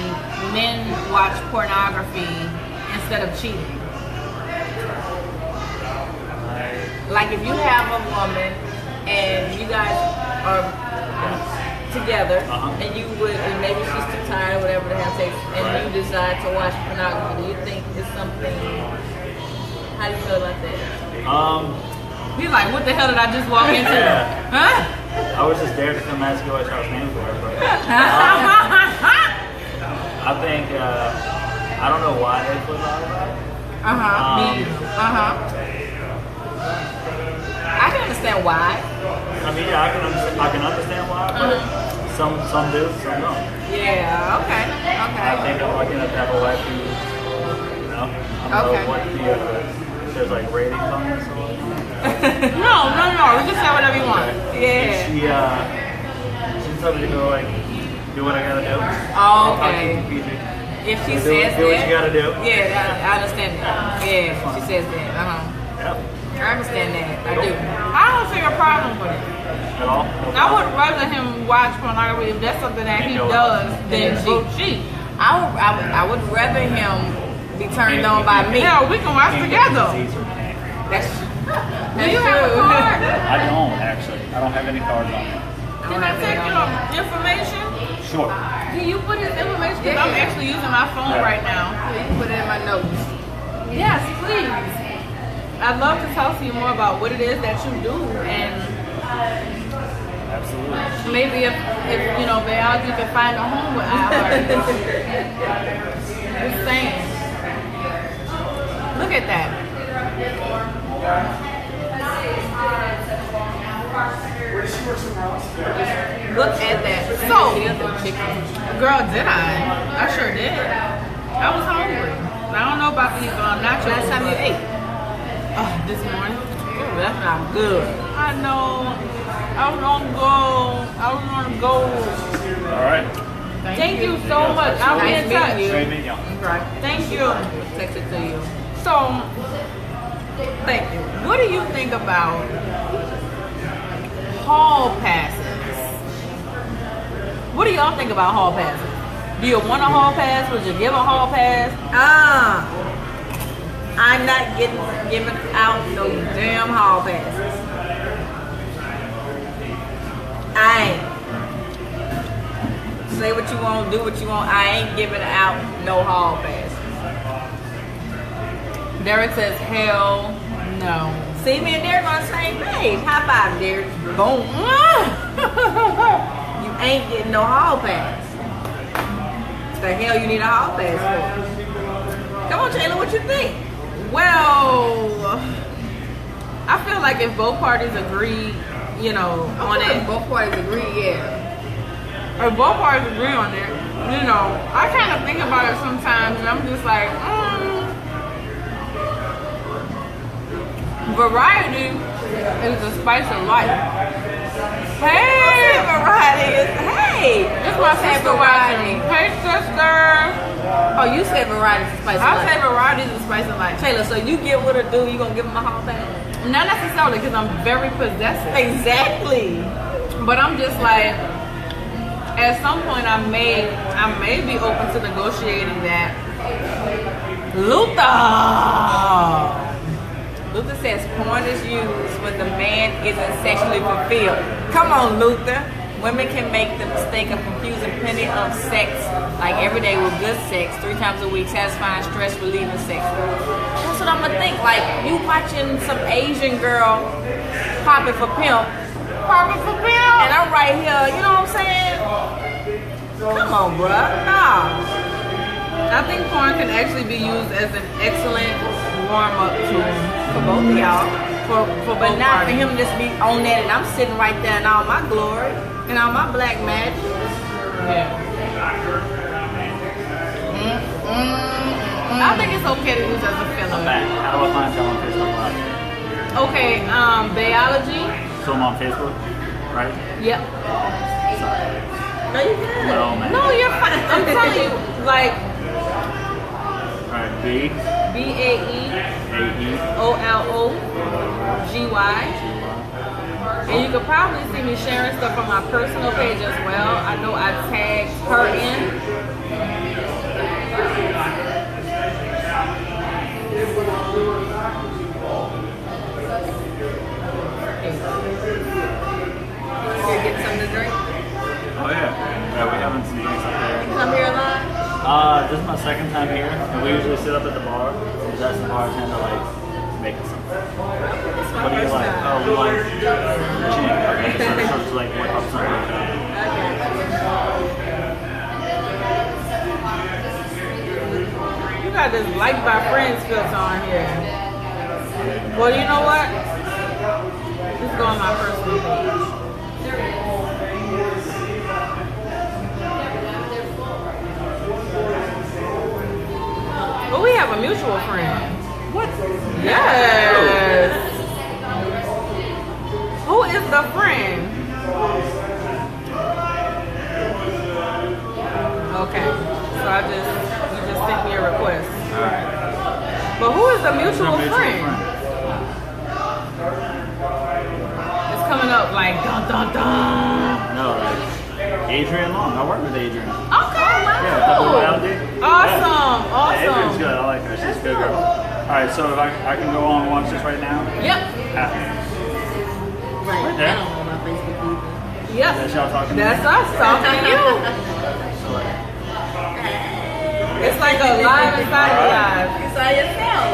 [SPEAKER 1] men watch pornography instead of cheating. Like if you have a woman and you guys are together and you would, and maybe she's too tired or whatever the hell it takes, and you decide to watch pornography, do you think it's something, how do you feel about that? He's like, what the hell did I just walk into?
[SPEAKER 4] Yeah.
[SPEAKER 1] Huh?
[SPEAKER 4] I was just there to come ask you what y'all's names were, but I think I don't know why they flip out about it.
[SPEAKER 2] I can understand why.
[SPEAKER 4] I mean, yeah, I can understand why, but some do, some don't.
[SPEAKER 2] Yeah, okay.
[SPEAKER 4] I think I'm lucky enough to have a wife who, you know, I don't know what there's like ratings on this or
[SPEAKER 1] No. We can say whatever you want.
[SPEAKER 2] Yeah.
[SPEAKER 4] She told me to go like do what I gotta do.
[SPEAKER 2] Oh,
[SPEAKER 4] I'll
[SPEAKER 2] okay.
[SPEAKER 4] keep you PG.
[SPEAKER 2] If she
[SPEAKER 4] Do
[SPEAKER 2] says
[SPEAKER 4] what you
[SPEAKER 2] that,
[SPEAKER 4] gotta do.
[SPEAKER 2] yeah, I understand that. Yeah, she says that.
[SPEAKER 4] Yep.
[SPEAKER 2] I understand that. I do.
[SPEAKER 1] How don't see a problem with it.
[SPEAKER 4] At all?
[SPEAKER 1] I would rather him watch pornography if that's something that he does than go cheat.
[SPEAKER 2] I would rather him be turned on by me.
[SPEAKER 1] Hell, we can watch together.
[SPEAKER 2] That's
[SPEAKER 1] Do you have a card?
[SPEAKER 4] I don't actually. I don't have any cards on me.
[SPEAKER 1] Can I take your information?
[SPEAKER 4] Sure.
[SPEAKER 1] Can you put his information? Because I'm actually using my phone right now.
[SPEAKER 2] You can put it in my notes.
[SPEAKER 1] Yes, please. I'd love to talk to you more about what it is that you do, and
[SPEAKER 4] Absolutely.
[SPEAKER 1] maybe if you know, biology can find a home with iHeart. Just saying. Look at that. Look at that. So, girl, did I sure did. I was hungry. I don't know about these nachos.
[SPEAKER 2] Last time you ate.
[SPEAKER 1] This morning.
[SPEAKER 2] Ooh, that sounds good.
[SPEAKER 1] I know. I was on go.
[SPEAKER 4] All right.
[SPEAKER 1] Thank you so much. I'll be in touch.
[SPEAKER 4] Great meeting you.
[SPEAKER 2] Right.
[SPEAKER 1] Thank you.
[SPEAKER 2] Text it to you.
[SPEAKER 1] So, thank you. What do you think about hall passes? What do y'all think about hall passes? Do you want a hall pass? Would you give a hall pass?
[SPEAKER 2] I'm not giving out no damn hall passes. I ain't. Say what you want, do what you want. I ain't giving out no hall passes.
[SPEAKER 1] Derek says, hell no.
[SPEAKER 2] See, me and Derek on the same page. High five, Derek. Boom. You ain't getting no hall pass. The hell you need a hall pass for? Come on, Taylor, what you think?
[SPEAKER 1] Well, I feel like if both parties agree, you know, on it,
[SPEAKER 2] Both parties agree, yeah.
[SPEAKER 1] or both parties agree on it, you know, I kind of think about it sometimes, and I'm just like, variety is the spice of life. Hey, variety is, hey, it's my sister watching. Hey, sister.
[SPEAKER 2] Oh, you said variety is the spice of
[SPEAKER 1] I
[SPEAKER 2] life.
[SPEAKER 1] say variety is the spice of life.
[SPEAKER 2] Taylor, so you get with a dude, you gonna give him a hall pass?
[SPEAKER 1] Not necessarily because I'm very possessive.
[SPEAKER 2] Exactly.
[SPEAKER 1] But I'm just like, at some point I may be open to negotiating that.
[SPEAKER 2] Luther says porn is used when the man isn't sexually fulfilled. Come on, Luther. Women can make the mistake of confusing plenty of sex, like every day with good sex, 3 times a week, satisfying, stress relieving sex. That's what I'm gonna think. Like you watching some Asian girl popping for pimp, and I'm right here. You know what I'm saying? Come on, bruh. Nah.
[SPEAKER 1] I think porn can actually be used as an excellent warm-up tool
[SPEAKER 2] For both of y'all.
[SPEAKER 1] for
[SPEAKER 2] But
[SPEAKER 1] both
[SPEAKER 2] not for
[SPEAKER 1] parties.
[SPEAKER 2] him to just be on that and I'm sitting right there in all my glory and all my black magic.
[SPEAKER 1] Yeah. I think it's okay to use as a
[SPEAKER 4] I'm
[SPEAKER 1] filler.
[SPEAKER 4] back. How do I find y'all on Facebook Live?
[SPEAKER 1] Okay, biology.
[SPEAKER 4] So I'm on Facebook, right?
[SPEAKER 1] Yep.
[SPEAKER 4] Sorry.
[SPEAKER 2] No, you good.
[SPEAKER 4] No, man.
[SPEAKER 1] No, you're fine. I'm telling you, like
[SPEAKER 4] Alright,
[SPEAKER 1] BAEOLOGY. And you could probably see me sharing stuff on my personal page as well. I know I tagged her in.
[SPEAKER 2] Here, get something to drink.
[SPEAKER 4] Oh yeah. Yeah, we having some drinks up there.
[SPEAKER 2] Come here live.
[SPEAKER 4] This is my second time here, and we usually sit up at the bar and just ask the bartender like make us something. What do you like? Oh, we like gin. Okay, so just like whip up something.
[SPEAKER 1] You got this like by friends filter on here. Well, you know what? Just go on my personal page. But we have a mutual friend.
[SPEAKER 2] What?
[SPEAKER 1] Yes. Who is the friend? Okay. So you just sent me a request.
[SPEAKER 4] Alright.
[SPEAKER 1] But who is the mutual friend? out like dun dun dun?
[SPEAKER 4] No, like Adrian Long. I work with Adrian.
[SPEAKER 1] Okay.
[SPEAKER 4] Yeah, WYLD.
[SPEAKER 1] Awesome.
[SPEAKER 4] Adrian's
[SPEAKER 1] Awesome.
[SPEAKER 4] good. I like her. She's a good girl. All right, so if I can go on and watch this right now.
[SPEAKER 1] Yep.
[SPEAKER 4] Right there.
[SPEAKER 3] I don't know about Facebook either.
[SPEAKER 1] Yep.
[SPEAKER 4] That's y'all talking.
[SPEAKER 1] That's us talking to you.
[SPEAKER 4] So like,
[SPEAKER 1] It's like a live inside of a live.
[SPEAKER 3] You saw yourself.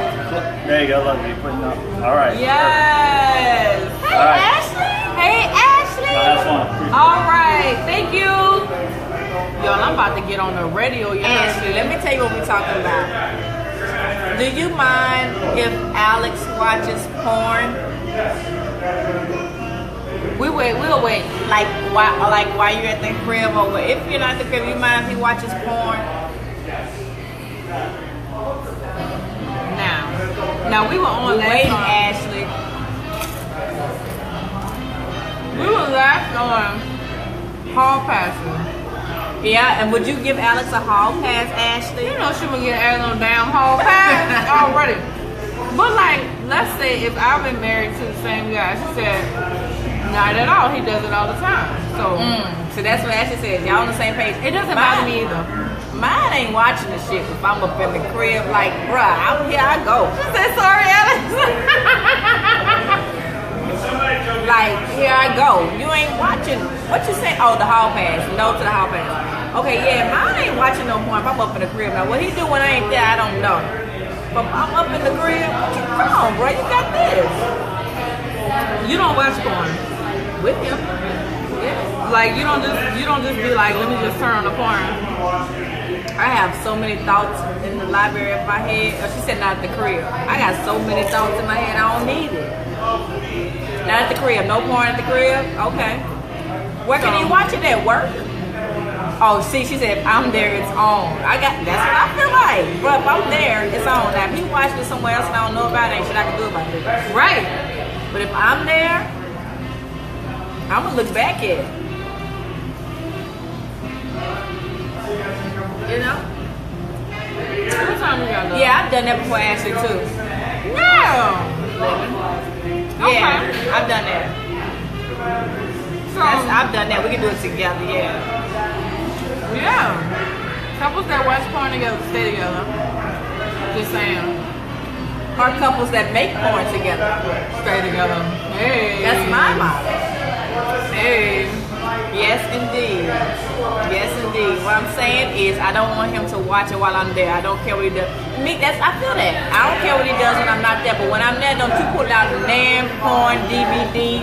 [SPEAKER 4] there you go. Love you putting up. All right.
[SPEAKER 1] Yes.
[SPEAKER 4] All right.
[SPEAKER 1] Hey, Ashley.
[SPEAKER 4] Last one. Appreciate it.
[SPEAKER 1] All right. Thank you. Y'all, I'm about to get on the radio. You know?
[SPEAKER 2] Ashley, let me tell you what we're talking about. Do you mind if Alex watches porn?
[SPEAKER 1] We'll wait.
[SPEAKER 2] Like while you're at the crib, or if you're not at the crib, you mind if he watches porn?
[SPEAKER 1] Now we were on last
[SPEAKER 2] Wait,
[SPEAKER 1] on.
[SPEAKER 2] Ashley.
[SPEAKER 1] We were last on hall passes.
[SPEAKER 2] Yeah, and would you give Alex a hall pass, Ashley?
[SPEAKER 1] You know she would get added on damn hall pass already. But like, let's say if I've been married to the same guy, she said, not at all. He does it all the time. So,
[SPEAKER 2] So that's what Ashley says. Y'all on the same page.
[SPEAKER 1] it doesn't bother me either.
[SPEAKER 2] Mine ain't watching the shit if I'm up in the crib. Like, bruh, here I go.
[SPEAKER 1] She said, sorry, Alex.
[SPEAKER 2] Like, here I go. You ain't watching. What you say? Oh, the hall pass. No to the hall pass. Okay, yeah, mine ain't watching no porn if I'm up in the crib. Now, what he do when I ain't there, I don't know. But I'm up in the crib. Come on, bro, you got this.
[SPEAKER 1] You don't watch porn.
[SPEAKER 2] With him.
[SPEAKER 1] Like you don't just be like, let me just turn on the porn.
[SPEAKER 2] I have so many thoughts in the library of my head. Oh, she said not at the crib. I got so many thoughts in my head, I don't need it. Not at the crib. No porn at the crib? Okay. Where can you watch it at? Work? Oh, see, she said, if I'm there, it's on. That's what I feel like. But if I'm there, it's on. Now, if he watching it somewhere else and I don't know about it, ain't shit I can do about it.
[SPEAKER 1] Right.
[SPEAKER 2] But if I'm there, I'm going to look back at it. You know?
[SPEAKER 1] What time we got though?
[SPEAKER 2] Yeah, I've done that before, Ashley, too.
[SPEAKER 1] Yeah.
[SPEAKER 2] Yeah, I've done that.
[SPEAKER 1] So
[SPEAKER 2] I've done that. We can do it together, yeah.
[SPEAKER 1] yeah. Couples that watch porn together stay together. Just saying.
[SPEAKER 2] Or couples that make porn together.
[SPEAKER 1] Stay together. Hey.
[SPEAKER 2] That's my motto.
[SPEAKER 1] Hey.
[SPEAKER 2] Yes, indeed. Yes, indeed. What I'm saying is, I don't want him to watch it while I'm there. I don't care what he does. I feel that. I don't care what he does when I'm not there. But when I'm there, don't you pull out the damn porn, DVD,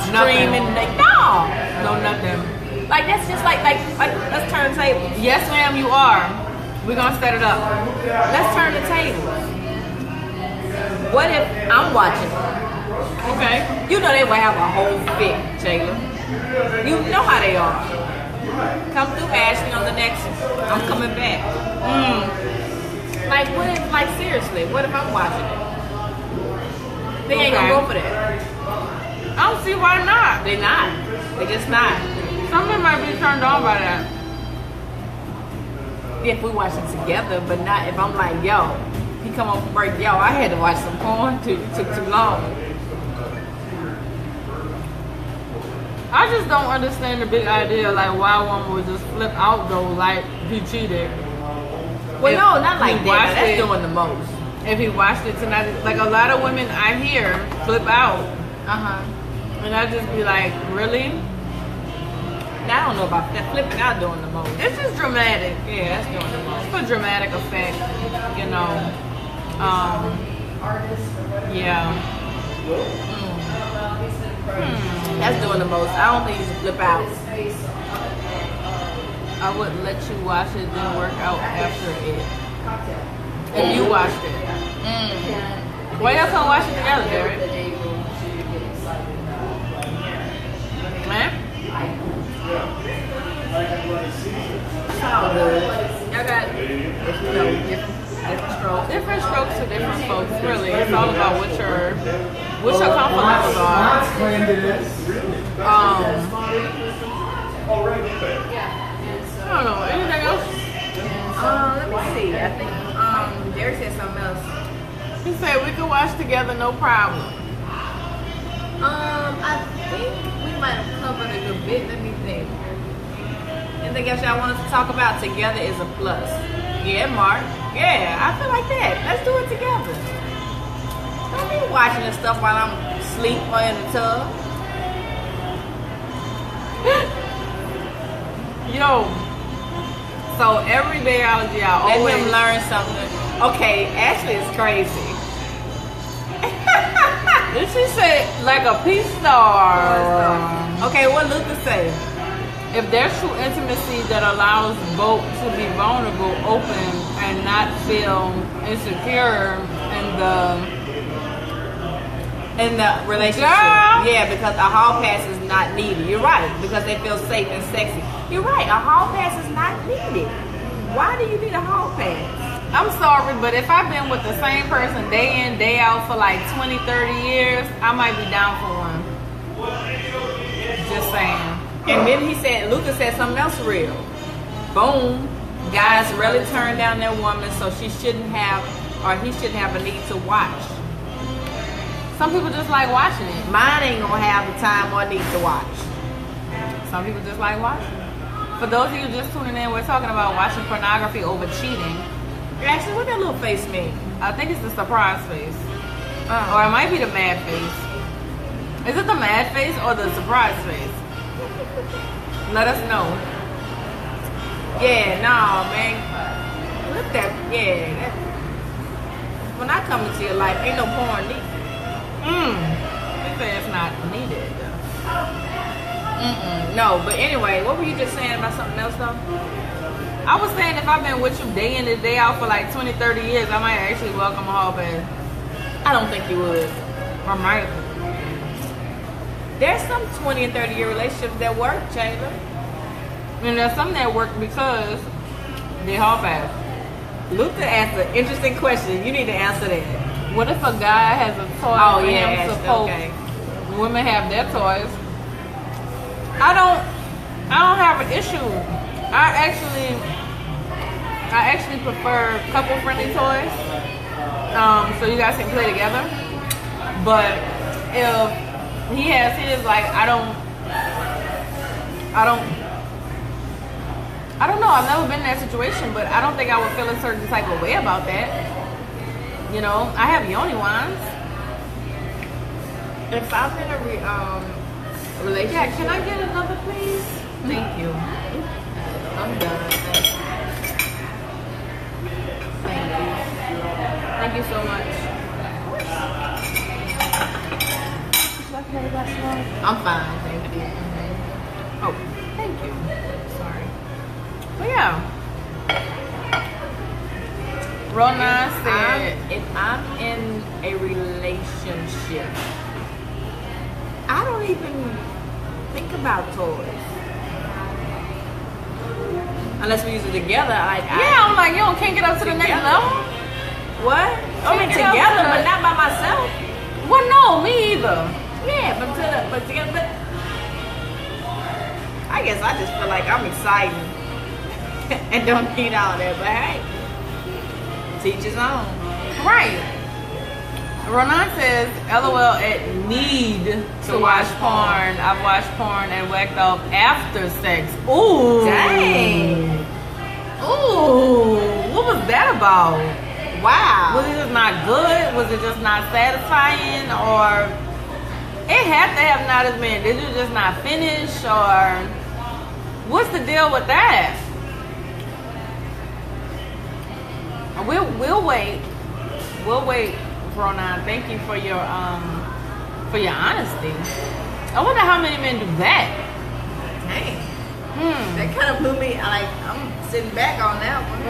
[SPEAKER 2] streaming? No.
[SPEAKER 1] No, nothing.
[SPEAKER 2] Like that's just like let's turn the table.
[SPEAKER 1] Yes, ma'am, you are. We're gonna set it up.
[SPEAKER 2] Let's turn the table. What if I'm watching?
[SPEAKER 1] Okay.
[SPEAKER 2] You know they will have a whole fit, Jayla. You know how they are. Come through, Ashley, on the next one. I'm coming back. Like, what if, like, seriously, what if I'm watching it? They ain't gonna go for that.
[SPEAKER 1] I don't see why not.
[SPEAKER 2] They not. They just not.
[SPEAKER 1] Some men might be turned on by that.
[SPEAKER 2] If we watch it together, but not if I'm like, yo, he come home from work, yo, I had to watch some porn too. It took too long.
[SPEAKER 1] I just don't understand the big idea, like why a woman would just flip out though, like he cheated.
[SPEAKER 2] Well,
[SPEAKER 1] If
[SPEAKER 2] no, not like
[SPEAKER 1] he
[SPEAKER 2] that.
[SPEAKER 1] watched
[SPEAKER 2] That's
[SPEAKER 1] it-
[SPEAKER 2] doing the most.
[SPEAKER 1] If he watched it tonight, like a lot of women I hear flip out, and I just be like, really?
[SPEAKER 2] Now, I don't know about that. Flipping out doing the most.
[SPEAKER 1] It's just dramatic.
[SPEAKER 2] Yeah, that's doing the most.
[SPEAKER 1] For dramatic effect, you know. Yeah.
[SPEAKER 2] That's doing the most. I don't think you should flip out.
[SPEAKER 1] I wouldn't let you watch it then work out after it. If you watched it. Why y'all can't watch it together, Derek? Man?
[SPEAKER 2] All good. Y'all got different strokes.
[SPEAKER 1] Different strokes to different folks, really. It's all about what your comfort levels are. I don't know. Anything else?
[SPEAKER 2] Let me see. I think Derek said something else.
[SPEAKER 1] He said we could watch together, no problem.
[SPEAKER 3] I think we might have covered a good bit. Let me think.
[SPEAKER 2] Anything else y'all want us to talk about? Together is a plus. Yeah, Mark. Yeah, I feel like that. Let's do it together. Don't be watching this stuff while I'm asleep or in the tub.
[SPEAKER 1] Yo, so every biology I
[SPEAKER 2] Let
[SPEAKER 1] always
[SPEAKER 2] him learn something. Okay, Ashley is crazy.
[SPEAKER 1] Did she say like a peace star?
[SPEAKER 2] Okay, what Luther say?
[SPEAKER 1] If there's true intimacy that allows both to be vulnerable, open, and not feel insecure
[SPEAKER 2] In the relationship.
[SPEAKER 1] Girl.
[SPEAKER 2] Yeah, because a hall pass is not needed. You're right. Because they feel safe and sexy. You're right. A hall pass is not needed. Why do you need a hall pass?
[SPEAKER 1] I'm sorry, but if I've been with the same person day in, day out for like 20, 30 years, I might be down for one. Just saying.
[SPEAKER 2] And then Luther said something else real. Boom. Guys really turn down their woman, so she shouldn't have, or he shouldn't have a need to watch.
[SPEAKER 1] Some people just like watching it.
[SPEAKER 2] Mine ain't gonna have the time or need to watch.
[SPEAKER 1] Some people just like watching. For those of you just tuning in, we're talking about watching pornography over cheating.
[SPEAKER 2] Actually, what that little face mean?
[SPEAKER 1] I think it's the surprise face. Or it might be the mad face. Is it the mad face or the surprise face? Let us know.
[SPEAKER 2] Yeah, no, man. Look that, yeah. When I come into your life, ain't no porn needed.
[SPEAKER 1] They say it's not needed.
[SPEAKER 2] No, but anyway, what were you just saying about something else though?
[SPEAKER 1] I was saying if I've been with you day in and day out for like 20, 30 years, I might actually welcome a hall pass.
[SPEAKER 2] I don't think you would.
[SPEAKER 1] Or might.
[SPEAKER 2] There's some 20 and 30 year relationships that work, Jayla.
[SPEAKER 1] And there's some that work because they hall pass.
[SPEAKER 2] Luther asked an interesting question. You need to answer that.
[SPEAKER 1] What if a guy has a toy
[SPEAKER 2] Oh,
[SPEAKER 1] for
[SPEAKER 2] yeah,
[SPEAKER 1] him to
[SPEAKER 2] Ashley,
[SPEAKER 1] poke?
[SPEAKER 2] okay.
[SPEAKER 1] Women have their toys. I don't have an issue. I actually prefer couple friendly toys. So you guys can play together. But if he has his, like I don't know. I've never been in that situation, but I don't think I would feel a certain type of way about that. You know, I have yoni wands.
[SPEAKER 2] If I'm in a relationship,
[SPEAKER 1] Yeah, can I get another, please? Thank you.
[SPEAKER 2] I'm done.
[SPEAKER 1] Thank you so much.
[SPEAKER 2] I'm fine, thank you.
[SPEAKER 1] Oh, thank you. Sorry. But yeah. Rona said,
[SPEAKER 2] If I'm in a relationship, I don't even think about toys. Unless we use it together.
[SPEAKER 1] I'm like, yo, can't get up to the next
[SPEAKER 2] Together.
[SPEAKER 1] level?
[SPEAKER 2] What? I mean,
[SPEAKER 1] Can't get up
[SPEAKER 2] together,
[SPEAKER 1] to
[SPEAKER 2] but
[SPEAKER 1] the-
[SPEAKER 2] not by myself.
[SPEAKER 1] Well, no, me either.
[SPEAKER 2] Yeah, but together. But I guess I just feel like I'm excited and don't need all that. But hey, teach his own.
[SPEAKER 1] Right. Ronan says, LOL, it need to watch porn. I've watched porn and whacked off after sex. Ooh.
[SPEAKER 2] Dang.
[SPEAKER 1] Ooh. What was that about?
[SPEAKER 2] Wow.
[SPEAKER 1] Was it just not good? Was it just not satisfying? Or it had to have not have been. Did you just not finish? Or what's the deal with that? We'll wait. We'll wait, Ronan. Thank you for your honesty. I wonder how many men do that.
[SPEAKER 2] Dang. That kind of blew me. I'm sitting back on that one.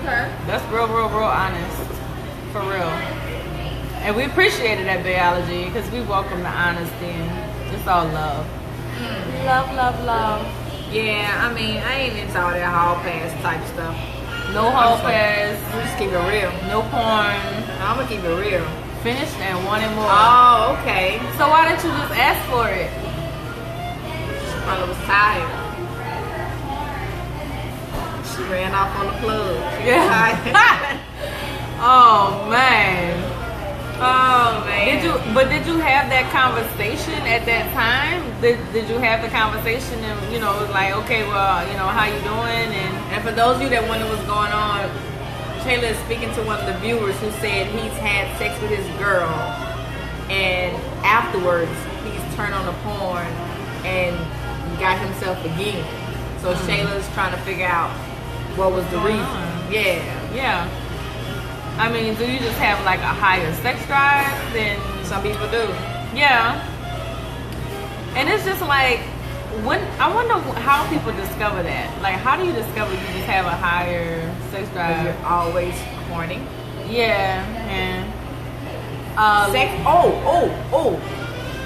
[SPEAKER 2] Okay.
[SPEAKER 1] That's real honest. For real. And we appreciated that biology because we welcome the honesty and it's all love. Love.
[SPEAKER 2] Yeah, I mean, I ain't into all that hall pass type stuff.
[SPEAKER 1] No hall pass,
[SPEAKER 2] I'm just keep it real.
[SPEAKER 1] no porn,
[SPEAKER 2] I'm gonna keep it real.
[SPEAKER 1] finished and wanted more.
[SPEAKER 2] Oh, okay.
[SPEAKER 1] So why didn't you just ask for it?
[SPEAKER 2] She probably was tired. She ran off on the plug. She was tired.
[SPEAKER 1] Oh man.
[SPEAKER 2] Oh
[SPEAKER 1] Did you have that conversation at that time? Did you have the conversation and it was like, okay, well, how you doing?
[SPEAKER 2] And for those of you that wonder what's going on, Taylor is speaking to one of the viewers who said he's had sex with his girl, and afterwards he's turned on the porn and got himself again. So Shayla's trying to figure out what was the reason.
[SPEAKER 1] Yeah. I mean, do you just have like a higher sex drive than
[SPEAKER 2] Some people do.
[SPEAKER 1] Yeah. And it's just like, I wonder how people discover that. Like, how do you discover you just have a higher sex drive?
[SPEAKER 2] You're always horny.
[SPEAKER 1] Yeah.
[SPEAKER 2] Sex.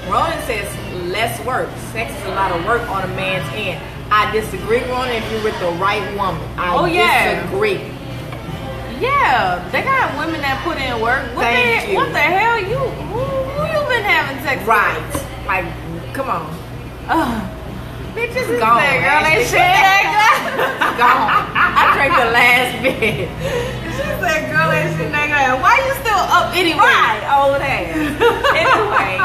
[SPEAKER 2] Ronan says less work. Sex is a lot of work on a man's end. I disagree, Ronan. If you're with the right woman, I disagree.
[SPEAKER 1] Yeah, they got women that put in work. What the hell? Who you been having sex with?
[SPEAKER 2] Right. Like, come on. Bitch is gone.
[SPEAKER 1] Girl, they shit that
[SPEAKER 2] Gone. I drank the last bit.
[SPEAKER 1] She said, girl, that shit that glass. Why you still up anyway?
[SPEAKER 2] Right, old ass. Anyway,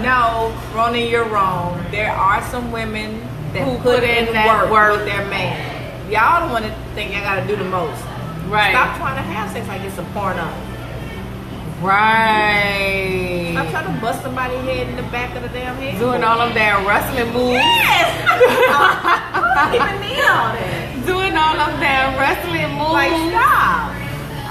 [SPEAKER 2] no, Ronan, you're wrong. There are some women that
[SPEAKER 1] Who
[SPEAKER 2] put in
[SPEAKER 1] that
[SPEAKER 2] work with their man. Y'all don't want to think y'all gotta do the most.
[SPEAKER 1] Right.
[SPEAKER 2] Stop trying to have sex like it's a porno.
[SPEAKER 1] Right.
[SPEAKER 2] Stop trying to bust somebody's head in the back of the damn head.
[SPEAKER 1] Doing all them damn wrestling moves.
[SPEAKER 2] Yes! I don't even need all that.
[SPEAKER 1] Doing all them damn wrestling moves.
[SPEAKER 2] Like, stop.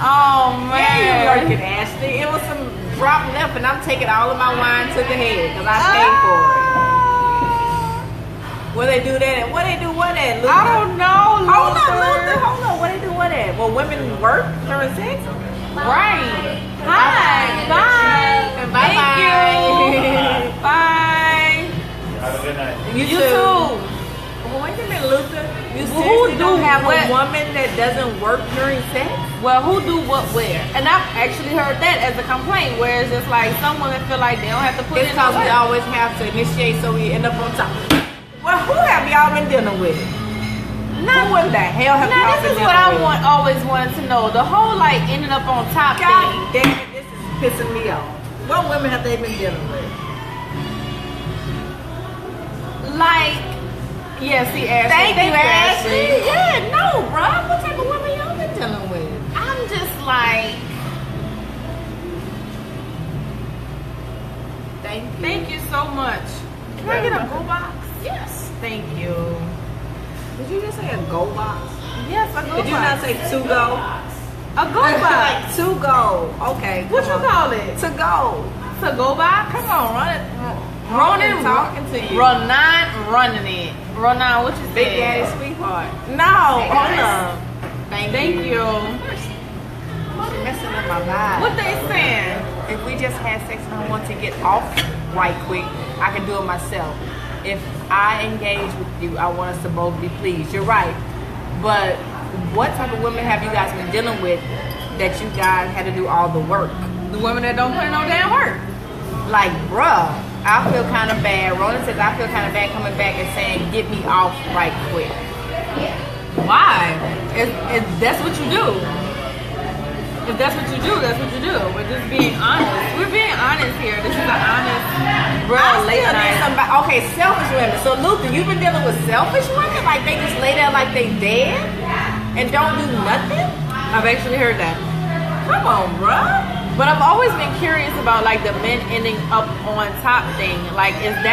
[SPEAKER 1] Oh, man.
[SPEAKER 2] Yeah, you working, Ashley. It was some drop left, and I'm taking all of my wine to the head because I paid for it. Where they do that? Where they do what at, Luther?
[SPEAKER 1] I don't know,
[SPEAKER 2] Hold on. Where they do what at? Well, women work during sex?
[SPEAKER 1] Right. Hi. Bye.
[SPEAKER 2] And
[SPEAKER 1] Thank
[SPEAKER 2] bye-bye.
[SPEAKER 1] you. Bye.
[SPEAKER 4] Have a good night.
[SPEAKER 1] You too.
[SPEAKER 2] Well, wait a minute, Luther. You
[SPEAKER 1] Well,
[SPEAKER 2] seriously
[SPEAKER 1] who
[SPEAKER 2] don't
[SPEAKER 1] do
[SPEAKER 2] have
[SPEAKER 1] what?
[SPEAKER 2] a woman that doesn't work during sex?
[SPEAKER 1] Well, who do what where? And I've actually heard that as a complaint, where it's just like some women feel like they don't have to put
[SPEAKER 2] It's
[SPEAKER 1] in
[SPEAKER 2] because
[SPEAKER 1] the
[SPEAKER 2] we
[SPEAKER 1] work.
[SPEAKER 2] always have to initiate so we end up on top. Well, who have y'all been dealing with? Who in the hell have y'all
[SPEAKER 1] Now,
[SPEAKER 2] been
[SPEAKER 1] this is
[SPEAKER 2] dealing
[SPEAKER 1] what I
[SPEAKER 2] with?
[SPEAKER 1] always wanted to know. The whole like ending up on top
[SPEAKER 2] God
[SPEAKER 1] thing.
[SPEAKER 2] damn it, this is pissing me off. What women have they been dealing with?
[SPEAKER 1] Like, yeah, see, Ashley.
[SPEAKER 2] Thank you, Ashley.
[SPEAKER 1] Ashley.
[SPEAKER 2] Yeah, no, bro. What type of women y'all been dealing with?
[SPEAKER 1] I'm just like, thank you so much. Can I get a go box?
[SPEAKER 2] Yes.
[SPEAKER 1] Thank you.
[SPEAKER 2] Did you just say a go box?
[SPEAKER 1] Yes, a go
[SPEAKER 2] Did you not
[SPEAKER 1] box.
[SPEAKER 2] say to go?
[SPEAKER 1] A go box?
[SPEAKER 2] Like to go. Okay.
[SPEAKER 1] What you
[SPEAKER 2] come on.
[SPEAKER 1] call it?
[SPEAKER 2] To go.
[SPEAKER 1] To go box?
[SPEAKER 2] Come on, run it.
[SPEAKER 1] Ronan
[SPEAKER 2] talking to you.
[SPEAKER 1] Ronan running it. Ronan, what you
[SPEAKER 2] Big
[SPEAKER 1] say?
[SPEAKER 2] Daddy Sweetheart. No,
[SPEAKER 1] Hey,
[SPEAKER 2] hold
[SPEAKER 1] guys.
[SPEAKER 2] up. Thank
[SPEAKER 1] Thank you.
[SPEAKER 2] You're messing up my vibe.
[SPEAKER 1] What they saying?
[SPEAKER 2] If we just had sex and I want to get off right quick, I can do it myself. If I engage with you, I want us to both be pleased. You're right. But what type of women have you guys been dealing with that you guys had to do all the work?
[SPEAKER 1] The women that don't put in no damn work.
[SPEAKER 2] Like, bruh, I feel kind of bad. Ronan says I feel kind of bad coming back and saying, get me off right quick.
[SPEAKER 1] Why? If that's what you do. If that's what you do, that's what you do. We're just being honest. We're being honest here. This is an honest, real
[SPEAKER 2] I
[SPEAKER 1] late
[SPEAKER 2] still need
[SPEAKER 1] night.
[SPEAKER 2] somebody. Okay, selfish women. So, Luther, you've been dealing with selfish women? Like, they just lay there like they dead and don't do nothing?
[SPEAKER 1] I've actually heard that.
[SPEAKER 2] Come on, bruh.
[SPEAKER 1] But I've always been curious about like the men ending up on top thing. Like, is it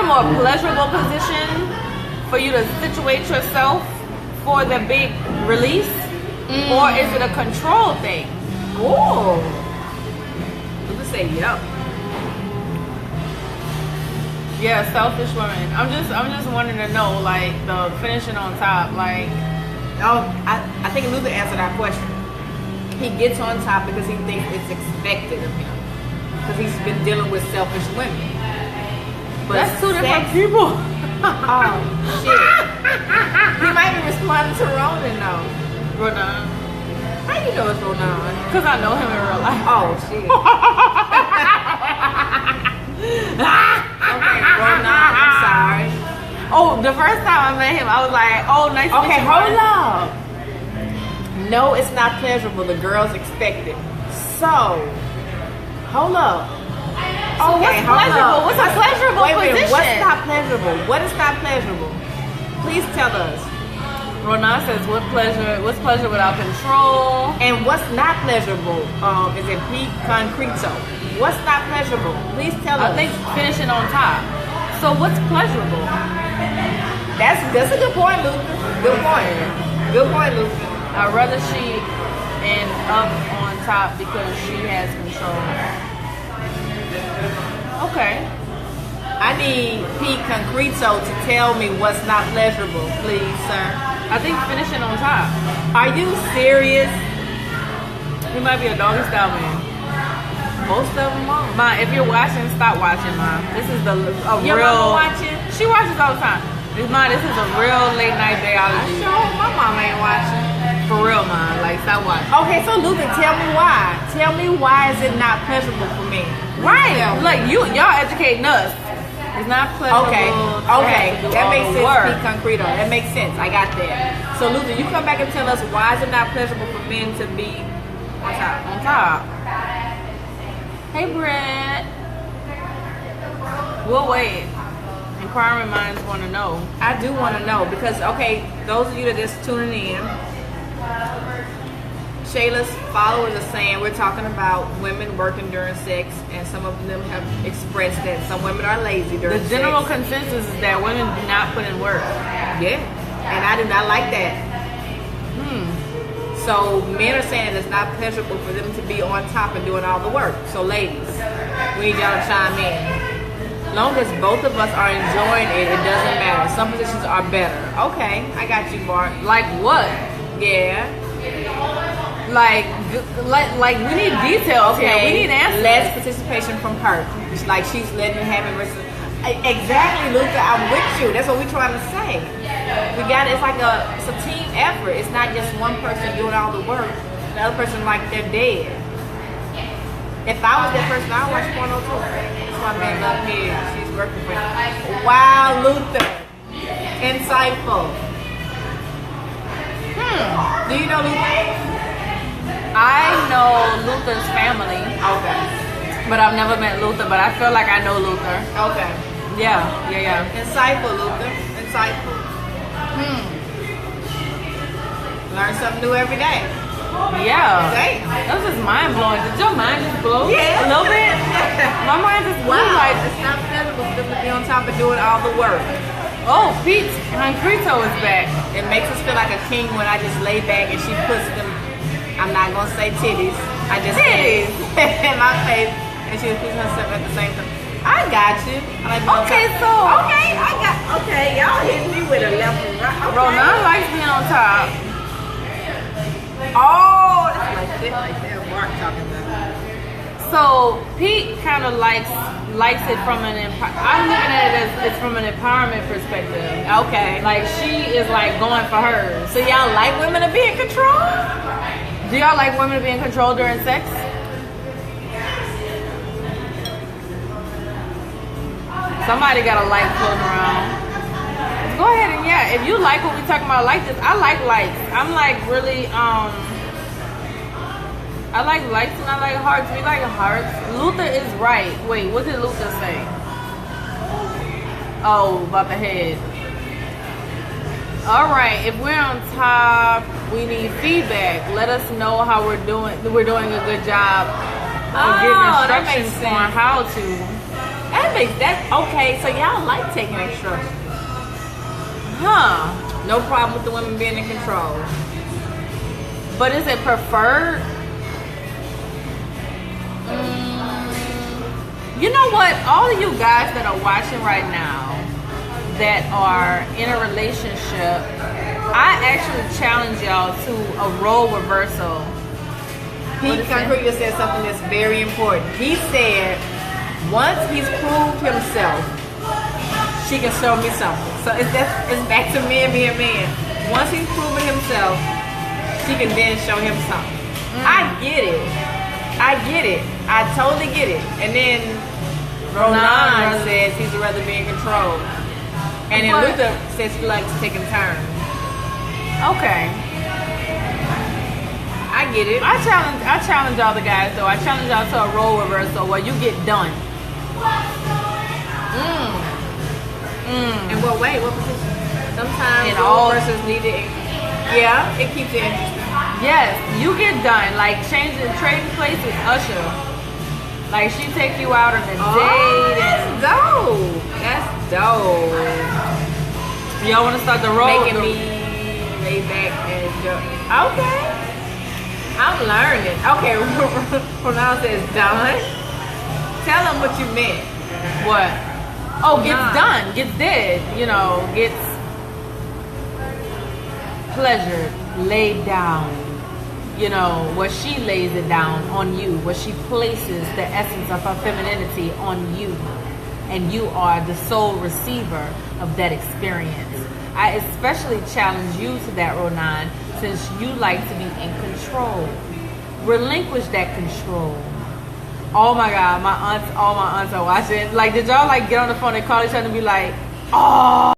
[SPEAKER 1] a more pleasurable position for you to situate yourself for the big release? Or is it a control thing?
[SPEAKER 2] Ooh. Luther say, yep.
[SPEAKER 1] Yeah, selfish women. I'm just wanting to know, like, the finishing on top, like.
[SPEAKER 2] Oh, I think Luther answered our question. He gets on top because he thinks it's expected of him. Because he's been dealing with selfish women. But
[SPEAKER 1] That's two different
[SPEAKER 2] sex-
[SPEAKER 1] people.
[SPEAKER 2] Oh, shit. He might be responding to Ronan, though.
[SPEAKER 1] Ronan.
[SPEAKER 2] How you know it's Ronan?
[SPEAKER 1] Because I know him in real life.
[SPEAKER 2] Oh, shit. Okay, Ronan, I'm sorry.
[SPEAKER 1] Oh, the first time I met him, I was like, oh, nice to meet
[SPEAKER 2] Okay,
[SPEAKER 1] you.
[SPEAKER 2] hold up. No, it's not pleasurable. The girls expect it.
[SPEAKER 3] So, hold up.
[SPEAKER 1] So what's pleasurable? What's a pleasurable
[SPEAKER 3] Wait a minute.
[SPEAKER 1] position?
[SPEAKER 3] What's not pleasurable? What is not pleasurable? Please tell us.
[SPEAKER 1] Ronan says, what's pleasure without control?
[SPEAKER 3] And what's not pleasurable? Is it peak concreto? What's not pleasurable? Please tell us.
[SPEAKER 1] I think finishing on top. So what's pleasurable?
[SPEAKER 3] That's a good point, Luther. Good point. Good point, Luther.
[SPEAKER 1] I'd rather she end up on top because she has control. Okay.
[SPEAKER 3] I need Pete Concreto to tell me what's not pleasurable, please, sir.
[SPEAKER 1] I think finishing on top.
[SPEAKER 3] Are you serious?
[SPEAKER 1] He might be a doggy style man.
[SPEAKER 3] Most of them are.
[SPEAKER 1] Ma, if you're watching, stop watching, Ma. This is
[SPEAKER 3] Your mama watching?
[SPEAKER 1] She watches all the time. Ma, this is a real late night biology.
[SPEAKER 3] Sure, my mama ain't watching.
[SPEAKER 1] For real, Ma. Like, stop watching.
[SPEAKER 3] Okay, so Luther, tell me why. Tell me why is it not pleasurable for me?
[SPEAKER 1] Right. Like, y'all educating us. It's not pleasurable.
[SPEAKER 3] Okay. That makes sense.
[SPEAKER 1] Work.
[SPEAKER 3] Pete Concreto. That makes sense. I got that. So Luther, you come back and tell us why is it not pleasurable for men to be on top?
[SPEAKER 1] On top. Hey, Brett. We'll wait. Inquiring minds want to know.
[SPEAKER 3] I do want to know because, okay, those of you that are just tuning in, Shayla's followers are saying we're talking about women working during sex, and some of them have expressed that some women are lazy during sex.
[SPEAKER 1] The general consensus is that women do not put in work.
[SPEAKER 3] Yeah, and I do not like that. So men are saying that it's not pleasurable for them to be on top and doing all the work. So ladies, we need y'all to chime in. Long as both of us are enjoying it, it doesn't matter. Some positions are better. Okay, I got you, Bart.
[SPEAKER 1] Like what?
[SPEAKER 3] Yeah.
[SPEAKER 1] Like we need details here. We need answers.
[SPEAKER 3] Less participation from her. It's like she's letting him have it versus. Exactly, Luther. I'm with you. That's what we're trying to say. We got it's like it's a team effort. It's not just one person doing all the work. The other person like they're dead. If I was that person, I'd watch porno too. That's my man up here. She's working for him. Wow, Luther. Insightful. Do you know Luther?
[SPEAKER 1] I know Luther's family.
[SPEAKER 3] Okay.
[SPEAKER 1] But I've never met Luther, but I feel like I know Luther.
[SPEAKER 3] Okay.
[SPEAKER 1] Yeah.
[SPEAKER 3] Insightful, Luther. Insightful. Learn something new every day.
[SPEAKER 1] Yeah.
[SPEAKER 3] Right?
[SPEAKER 1] That was just mind blowing. Did your mind just blow
[SPEAKER 3] Yeah.
[SPEAKER 1] a little bit? My mind just blew like,
[SPEAKER 3] It's not pleasurable for them to be on top of doing all the work.
[SPEAKER 1] oh, Pete Concreto is back.
[SPEAKER 3] It makes us feel like a king when I just lay back and she puts them, I'm not going to say titties. I just
[SPEAKER 1] Titties.
[SPEAKER 3] in my face and she was pushing herself at the same time. I got you. I like
[SPEAKER 1] Okay, so
[SPEAKER 3] Okay, y'all hitting me with a left and right. Okay.
[SPEAKER 1] Ronan likes being on top.
[SPEAKER 3] Oh, that's my shit right there. Mark talking about.
[SPEAKER 1] So Pete kind of likes it from I'm looking at it as it's from an empowerment perspective.
[SPEAKER 3] Okay.
[SPEAKER 1] Like she is like going for hers.
[SPEAKER 3] So y'all like women to be in control?
[SPEAKER 1] Do y'all like women to be in control during sex? Somebody got a like floating around. Go ahead and if you like what we talking about like this, I like likes. I'm like really I like likes and I like hearts. We like hearts. Luther is right. Wait, what did Luther say? Oh, about the head. All right, if we're on top, we need feedback. Let us know how we're doing. We're doing a good job of giving
[SPEAKER 3] that makes
[SPEAKER 1] instructions on
[SPEAKER 3] sense.
[SPEAKER 1] how to.
[SPEAKER 3] That makes that okay. So y'all like taking instructions?
[SPEAKER 1] Huh?
[SPEAKER 3] No problem with the women being in control.
[SPEAKER 1] But is it preferred? You know what? All of you guys that are watching right now that are in a relationship, I actually challenge y'all to a role reversal.
[SPEAKER 3] Pete Concreto said something that's very important. He said, once he's proved himself, she can show me something. So it's back to men being men. Once he's proven himself, she can then show him something. I get it. I totally get it. And then Ronan says he'd rather be in control. And then Luther says he likes taking turns.
[SPEAKER 1] Okay.
[SPEAKER 3] I get it.
[SPEAKER 1] I challenge all the guys though. I challenge y'all to a role reversal where you get done.
[SPEAKER 3] In what way? What position? Sometimes
[SPEAKER 1] In all-
[SPEAKER 3] role reversals need it. Yeah, it keeps it interesting.
[SPEAKER 1] Yes, you get done. Like trading places, Usher. Like she take you out on a date.
[SPEAKER 3] That's dope. That's dope.
[SPEAKER 1] Y'all want to start the role?
[SPEAKER 3] Making me lay back and okay. I'm learning. Okay, Ronald says done. Tell them what you meant.
[SPEAKER 1] What? Oh, gets
[SPEAKER 3] Nah.
[SPEAKER 1] done, gets dead. You know, gets pleasured, laid down. You know, where she lays it down on you, where she places the essence of her femininity on you, and you are the sole receiver of that experience. I especially challenge you to that, Ronan, since you like to be in control. Relinquish that control. Oh my God, all my aunts are watching. Like, did y'all like get on the phone and call each other and be like, oh?